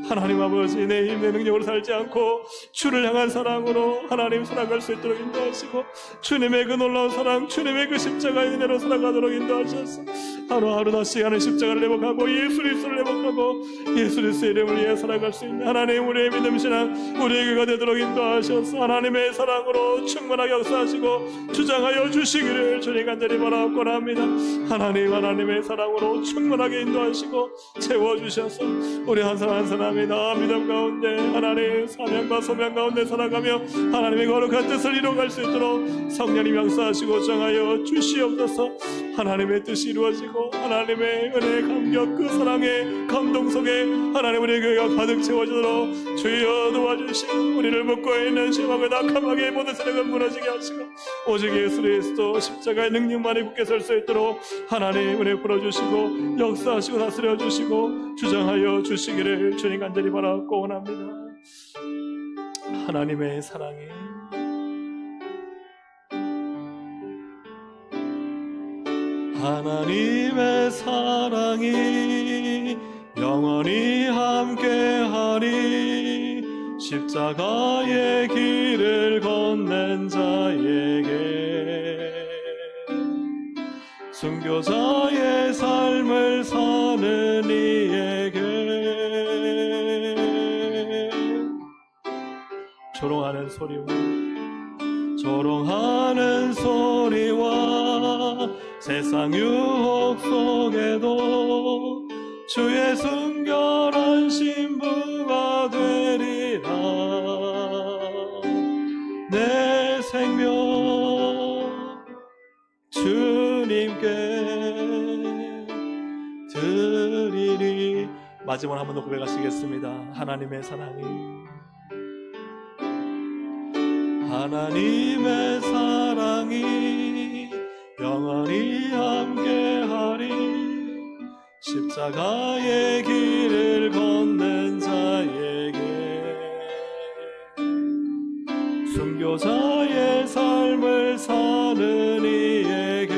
하나님 아버지 내 힘 내 능력으로 살지 않고 주를 향한 사랑으로 하나님 살아갈 수 있도록 인도하시고 주님의 그 놀라운 사랑 주님의 그 십자가의 은혜로 살아가도록 인도하셔서 하루하루 다시 하는 십자가를 회복하고 예수 그리스도를 회복하고 예수 그리스도의 이름을 위해 살아갈 수 있는 하나님 우리의 믿음 신앙 우리에게가 되도록 인도하셔서 하나님의 사랑으로 충만하게 역사하시고 주장하여 주시기를 주님 간절히 바라옵곤 합니다. 하나님 하나님의 사랑으로 충만하게 인도하시고 채워주셔서 우리 한 사람 한 사람이 나 믿음 가운데 하나님 사명과 소명 가운데 살아가며 하나님의 거룩한 뜻을 이루어갈 수 있도록 성령님 역사하시고 정하여 주시옵소서. 하나님의 뜻이 이루어지고 하나님의 은혜의 감격 그 사랑의 감동 속에 하나님 우리의 교회가 가득 채워지도록 주여 도와주시고 우리를 묶고 있는 심하고 낙함하게 모든 세력을 무너지게 하시고 오직 예수 그리스도 십자가의 능력만이 굳게 설 수 있도록 하나님 은혜 풀어주시고 역사하시고 다스려 주시고 주장하여 주시기를 주님 간절히 바라옵고 원합니다. 하나님의 사랑이 하나님의 사랑이 영원히 함께하리. 십자가의 길을 건넨 자에게 순교자의 삶을 사는 이에게 조롱하는 소리와 세상 유혹 속에도 주의 순결한 신부가 되리라. 내 생명 주님께 드리리. 마지막으로 한 번 더 고백하시겠습니다. 하나님의 사랑이 하나님의 사랑이 영원히 함께하리. 십자가의 길을 건넨 자에게 순교자의 삶을 사는 이에게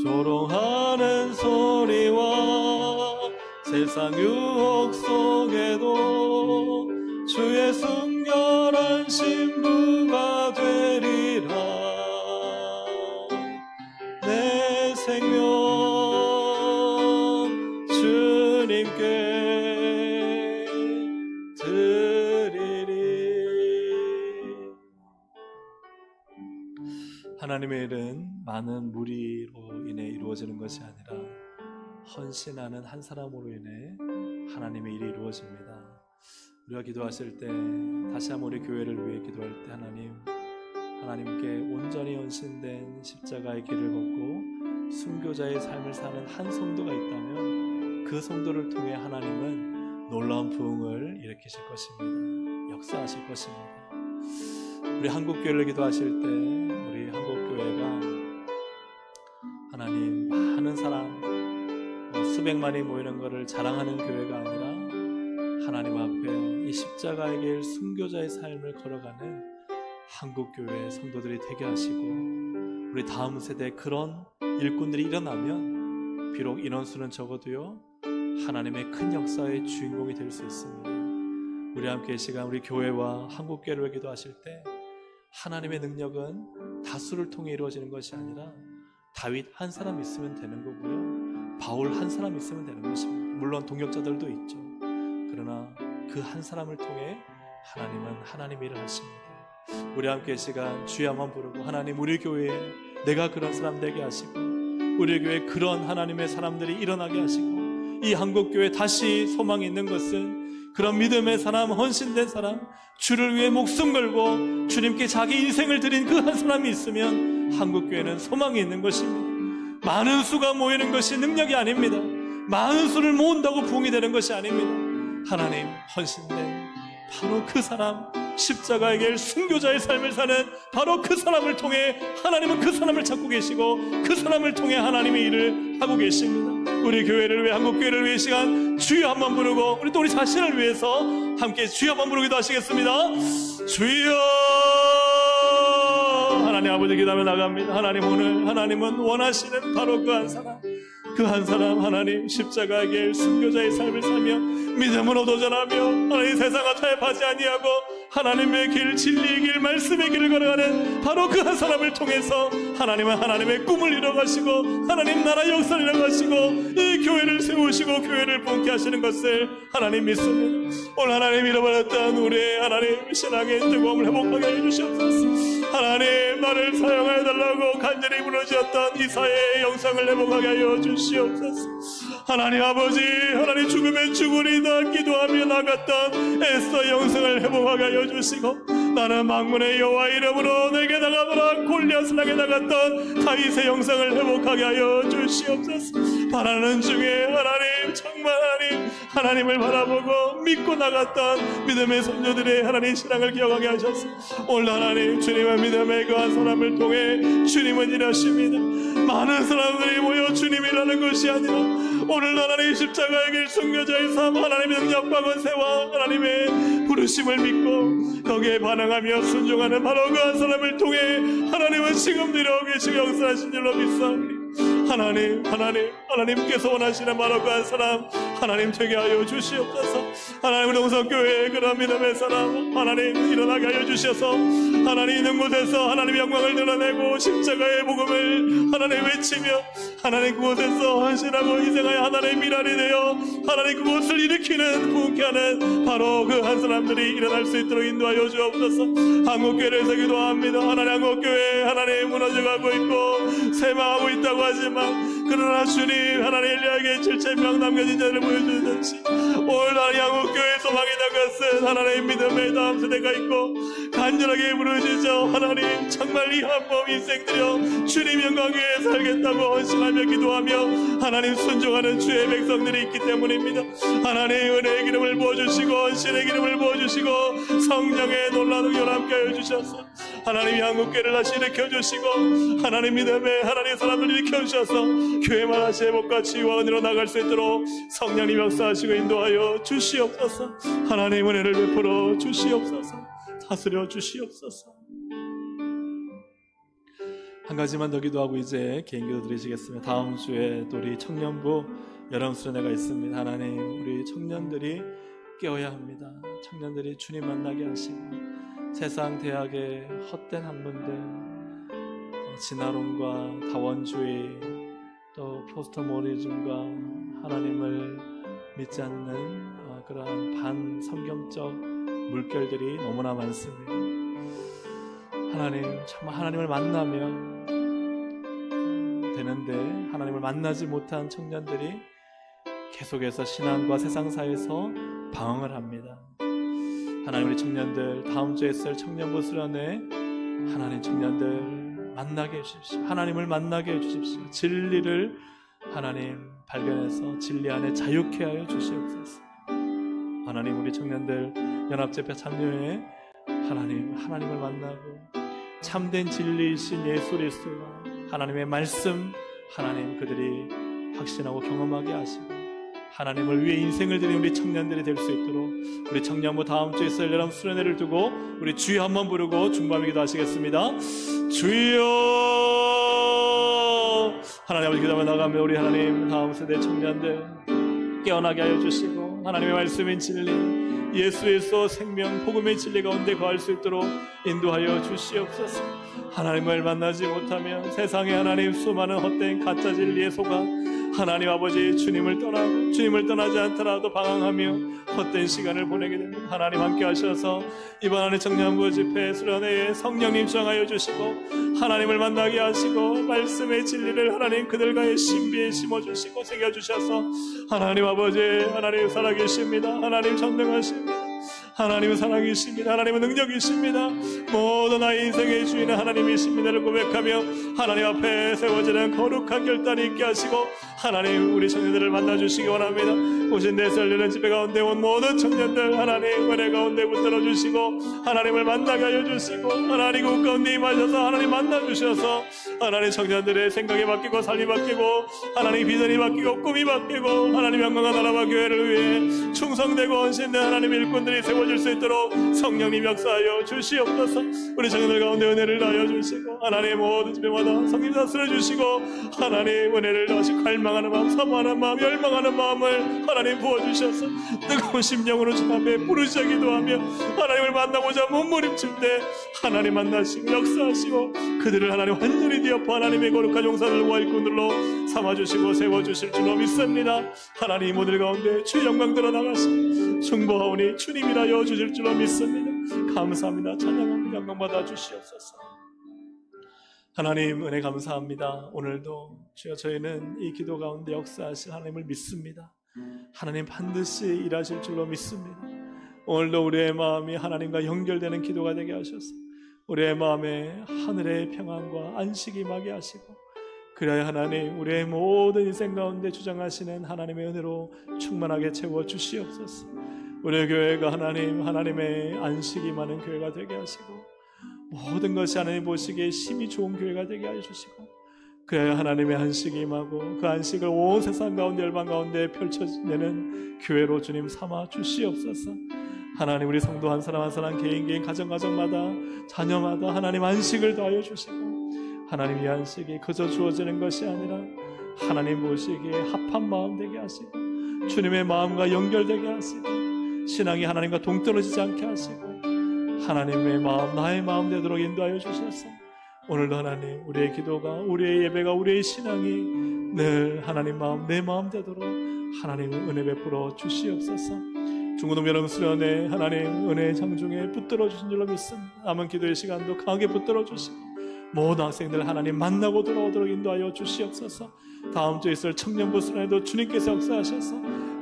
조롱하는 소리와 세상 유혹 속에도 주의 순결한 신부가 되리라. 내 생명 주님께 드리리. 하나님의 일은 많은 무리로 인해 이루어지는 것이 아니라 헌신하는 한 사람으로 인해 하나님의 일이 이루어집니다. 우리가 기도하실 때 다시 한번 우리 교회를 위해 기도할 때 하나님께 온전히 헌신된 십자가의 길을 걷고 순교자의 삶을 사는 한 성도가 있다면 그 성도를 통해 하나님은 놀라운 부흥을 일으키실 것입니다. 역사하실 것입니다. 우리 한국교회를 기도하실 때 우리 한국교회가 하나님 많은 사람 수백만이 모이는 것을 자랑하는 교회가 아니라 하나님 앞에 이 십자가의 길 순교자의 삶을 걸어가는 한국교회 성도들이 되게 하시고 우리 다음 세대에 그런 일꾼들이 일어나면 비록 인원수는 적어도요 하나님의 큰 역사의 주인공이 될 수 있습니다. 우리 함께 이 시간 우리 교회와 한국교회를 위해 기도하실 때 하나님의 능력은 다수를 통해 이루어지는 것이 아니라 다윗 한 사람 있으면 되는 거고요, 바울 한 사람 있으면 되는 것입니다. 물론 동역자들도 있죠. 그러나 그 한 사람을 통해 하나님은 하나님 일을 하십니다. 우리 함께 이 시간 주여 한번 부르고, 하나님 우리 교회에 내가 그런 사람 되게 하시고, 우리 교회에 그런 하나님의 사람들이 일어나게 하시고, 이 한국교회에 다시 소망이 있는 것은 그런 믿음의 사람, 헌신된 사람, 주를 위해 목숨 걸고 주님께 자기 인생을 드린 그 한 사람이 있으면 한국교회는 소망이 있는 것입니다. 많은 수가 모이는 것이 능력이 아닙니다. 많은 수를 모은다고 부흥이 되는 것이 아닙니다. 하나님 헌신된 바로 그 사람, 십자가의 길 순교자의 삶을 사는 바로 그 사람을 통해 하나님은 그 사람을 찾고 계시고, 그 사람을 통해 하나님의 일을 하고 계십니다. 우리 교회를 위해, 한국교회를 위해 시간 주여 한번 부르고, 우리 또 우리 자신을 위해서 함께 주여 한번 부르기도 하시겠습니다. 주여. 하나님 아버지 기도하며 나갑니다. 하나님 오늘 하나님은 원하시는 바로 그 한 사람, 그 한 사람, 하나님 십자가의 길 순교자의 삶을 살며 믿음으로 도전하며 하나님 세상과 타협하지 아니하고 하나님의 길, 진리의 길, 말씀의 길을 걸어가는 바로 그 한 사람을 통해서 하나님은 하나님의 꿈을 이뤄가시고 하나님 나라 역사를 이뤄가시고 이 교회를 세우시고 교회를 부흥케 하시는 것을 하나님 믿습니다. 오늘 하나님 잃어버렸던 우리의 하나님 신앙의 뜨거움을 회복하게 해주시옵소서. 하나님 나를 사용하여 달라고 간절히 무너졌던 이 사회의 영상을 회복하게 하여 주시옵소서. 하나님 아버지, 하나님 죽으면 죽으리다 기도하며 나갔던 에스더 영성을 회복하게 하여 주시고, 나는 망군의 여호와 이름으로 내게 나가노라 골리앗을 향해 나갔던 다윗의 영성을 회복하게 하여 주시옵소서. 바라는 중에 하나님 정말 하나님을 바라보고 믿고 나갔던 믿음의 선조들의 하나님 신앙을 기억하게 하셔서 오늘 하나님 주님의 믿음의 그 한 사람을 통해 주님은 일하십니다. 많은 사람들이 모여 주님 일하는 것이 아니라 오늘 하나님 십자가의 길 순교자의 삶, 하나님의 능력과 권세와 하나님의 부르심을 믿고 거기에 반응하며 순종하는 바로 그 한 사람을 통해 하나님은 지금도 이루어 계시고 역사하신 줄로 믿사오니 하나님께서 원하시는 바로 그 한 사람 하나님 되게 하여 주시옵소서. 하나님 동성교회의 그런 믿음의 사람 하나님 일어나게 하여 주셔서 하나님 있는 곳에서 하나님의 영광을 드러내고 십자가의 복음을 하나님 외치며 하나님 그곳에서 헌신하고 희생하여 하나님의 미랄이 되어 하나님 그곳을 일으키는 부흥케 하는 바로 그 한 사람들이 일어날 수 있도록 인도하여 주옵소서. 한국교회에서 기도합니다. 하나님 한국교회 하나님 무너져가고 있고 쇠망하고 있다고 하지만 그러나 주님 하나님 엘리야에게 7,000명 남겨진 자를 보여주듯이 오늘 하나님 한국교회에 소망이된 것은 하나님 믿음의 다음 세대가 있고 간절하게 부르시죠. 하나님 정말 이 한 몸 인생 들여 주님 영광 위에 살겠다고 헌신하며 기도하며 하나님 순종하는 주의 백성들이 있기 때문입니다. 하나님 은혜의 기름을 부어주시고 헌신의 기름을 부어주시고 성령의 놀라운 열 함께 하여 주셔서 하나님 한국교회를 다시 일으켜주시고 하나님 믿음의 하나님 사람들을 일으켜주셔서 교회만 다시 회복과 치유와 은혜로 나갈 수 있도록 성령님 역사하시고 인도하여 주시옵소서. 하나님 은혜를 베풀어 주시옵소서. 다스려 주시옵소서. 한 가지만 더 기도하고 이제 개인 기도 드리시겠습니다. 다음 주에 또 우리 청년부 여름 수련회가 있습니다. 하나님 우리 청년들이 깨어야 합니다. 청년들이 주님 만나게 하시고 세상 대학의 헛된 학문들, 진화론과 다원주의, 또 포스트모더니즘과 하나님을 믿지 않는 그러한 반성경적 물결들이 너무나 많습니다. 하나님 정말 하나님을 만나면 되는데 하나님을 만나지 못한 청년들이 계속해서 신앙과 세상사에서 방황을 합니다. 하나님 우리 청년들 다음 주에 있을 청년부 수련회 하나님 청년들 만나게 해주십시오. 하나님을 만나게 해주십시오. 진리를 하나님 발견해서 진리 안에 자유케 하여 주시옵소서. 하나님 우리 청년들 연합집회 참여회 하나님을 만나고 참된 진리이신 예수 그리스도와 하나님의 말씀 하나님 그들이 확신하고 경험하게 하시고 하나님을 위해 인생을 드린 우리 청년들이 될 수 있도록 우리 청년부 다음 주에 있을 여러분 수련회를 두고 우리 주여 한번 부르고 중보하며 기도하시겠습니다. 주여 하나님 아버지 기도하며 나가며 우리 하나님 다음 세대 청년들 깨어나게 하여 주시고 하나님의 말씀인 진리 예수 그리스도 생명 복음의 진리 가운데 거할 수 있도록 인도하여 주시옵소서. 하나님을 만나지 못하면 세상에 하나님 수많은 헛된 가짜 진리에 속아 하나님 아버지 주님을 떠나고 주님을 떠나지 않더라도 방황하며 헛된 시간을 보내게 됩니다. 하나님 함께 하셔서 이번 한해 청년부 집회 수련회에 성령님 정하여 주시고 하나님을 만나게 하시고 말씀의 진리를 하나님 그들과의 신비에 심어주시고 새겨주셔서 하나님 아버지 하나님 살아계십니다. 하나님 전능하십니다. 하나님은 살아계십니다. 하나님은 능력이십니다. 모든 나의 인생의 주인은 하나님이십니다를 고백하며 하나님 앞에 세워지는 거룩한 결단이 있게 하시고 하나님 우리 청년들을 만나주시기 원합니다. 오신 데서 열리는 집회 가운데 온 모든 청년들 하나님 은혜 가운데 붙들어 주시고 하나님을 만나게 하여 주시고 하나님 그 가운데 임하셔서 하나님 만나주셔서 하나님 청년들의 생각이 바뀌고 삶이 바뀌고 하나님 비전이 바뀌고 꿈이 바뀌고 하나님 영광과 나라와 교회를 위해 충성되고 헌신된 하나님 일꾼들이 세워질 수 있도록 성령님 역사하여 주시옵소서. 우리 청년들 가운데 은혜를 다하여 주시고 하나님 모든 집회마다 성령 다스려 주시고 하나님 은혜를 다시 갈망하는 마음 사모하는 마음 열망하는 마음을 하나님 부어주셔서 뜨거운 심령으로 주 앞에 부르짖어 기도하며 하나님을 만나고자 몸부림칠 때 하나님 만나시고 역사하시고 그들을 하나님 완전히 뒤엎어 하나님의 거룩한 용사들과 일꾼들로 삼아주시고 세워주실 줄로 믿습니다. 하나님 모델 가운데 주의 영광 드러나가시고 중보하오니 주님이라 여주실 줄로 믿습니다. 감사합니다. 찬양합니다. 영광 받아 주시옵소서. 하나님 은혜 감사합니다. 오늘도 주여 저희는 이 기도 가운데 역사하실 하나님을 믿습니다. 하나님 반드시 일하실 줄로 믿습니다. 오늘도 우리의 마음이 하나님과 연결되는 기도가 되게 하셔서 우리의 마음에 하늘의 평안과 안식이 임하게 하시고 그래야 하나님 우리의 모든 인생 가운데 주장하시는 하나님의 은혜로 충만하게 채워 주시옵소서. 우리의 교회가 하나님의 안식이 임하는 교회가 되게 하시고 모든 것이 하나님 보시기에 심히 좋은 교회가 되게 해주시고 그래야 하나님의 안식이 임하고 그 안식을 온 세상 가운데 열방 가운데 펼쳐내는 교회로 주님 삼아 주시옵소서. 하나님 우리 성도 한 사람 한 사람 개인 가정마다 자녀마다 하나님 안식을 더하여 주시고 하나님 이 안식이 그저 주어지는 것이 아니라 하나님 보시기에 합한 마음 되게 하시고 주님의 마음과 연결되게 하시고 신앙이 하나님과 동떨어지지 않게 하시고 하나님의 마음 나의 마음 되도록 인도하여 주셔서 오늘도 하나님 우리의 기도가 우리의 예배가 우리의 신앙이 늘 하나님 마음 내 마음 되도록 하나님 은혜 베풀어 주시옵소서. 중고등 여름 수련회 하나님 은혜 장중에 붙들어 주신 줄로 믿습니다. 남은 기도의 시간도 강하게 붙들어 주시고 모든 학생들 하나님 만나고 돌아오도록 인도하여 주시옵소서. 다음 주에 있을 청년부 수련회도 주님께서 역사하셔서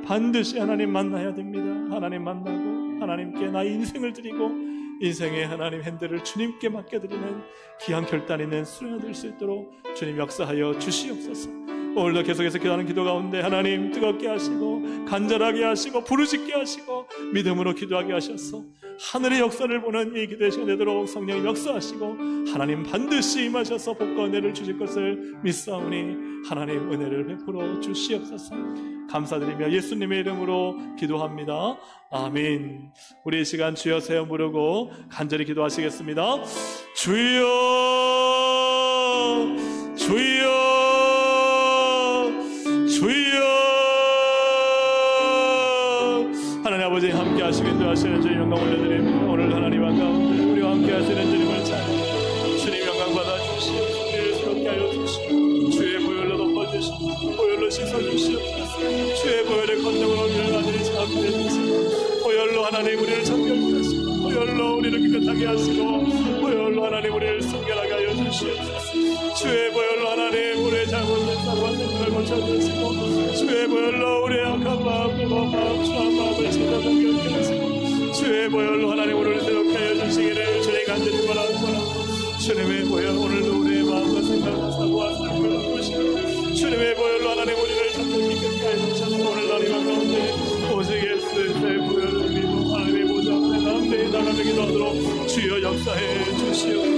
반드시 하나님 만나야 됩니다. 하나님 만나고 하나님께 나의 인생을 드리고 인생의 하나님 핸들을 주님께 맡겨드리는 귀한 결단 있는 수련회 될 수 있도록 주님 역사하여 주시옵소서. 오늘도 계속해서 기도하는 기도 가운데 하나님 뜨겁게 하시고 간절하게 하시고 부르짖게 하시고 믿음으로 기도하게 하셔서 하늘의 역사를 보는 이 기도의 시간 되도록 성령님 역사하시고 하나님 반드시 임하셔서 복과 은혜를 주실 것을 믿사오니 하나님 은혜를 베풀어 주시옵소서. 감사드리며 예수님의 이름으로 기도합니다. 아멘. 우리 이 시간 주여 세워 부르고 간절히 기도하시겠습니다. 주여 주여 주여. 하나님 아버지 함께 하시고 인도하시는 주님 영광 올려드립니다. 오늘 하나님 가운데 우리와 함께 하시는 주님을 찬양합니다. 주님 영광 받아 주시고 우리를 새롭게 하여 주시고 주의 보혈로 덮어주시고 보혈로 씻어주시옵소서. 주의 보혈의 권능으로 우리를 하늘이 잡게 해주시고 보혈로 하나님 우리를 정결하시고 보혈로 우리를 깨끗하게 하시고 보혈로 하나님 우리를 성결하게 하여 주시옵소서. 주의 보혈로 하나님 우리의 잘못된 걸 고쳐주시고 주의 보혈로 우리의 악한 마음 무거운 마음 추한 마음을 찾아 정결케 하시고 주의 보혈로 하나님 우리를 새롭게 하여 주시기를 주님 간절히 바라옵니다. 주님의 보혈 오늘도 우리의 마음과 생각과 사고와 삶을 바꾸시고 주님의 보혈로 하나님 우리를 참되게 깨끗하게 주셔서 오늘 날이 가운데 오직 예수의 보혈을 믿고 하나님의 보좌 앞에 담대히 나가며 기도하도록 주여 역사해 주시옵소서.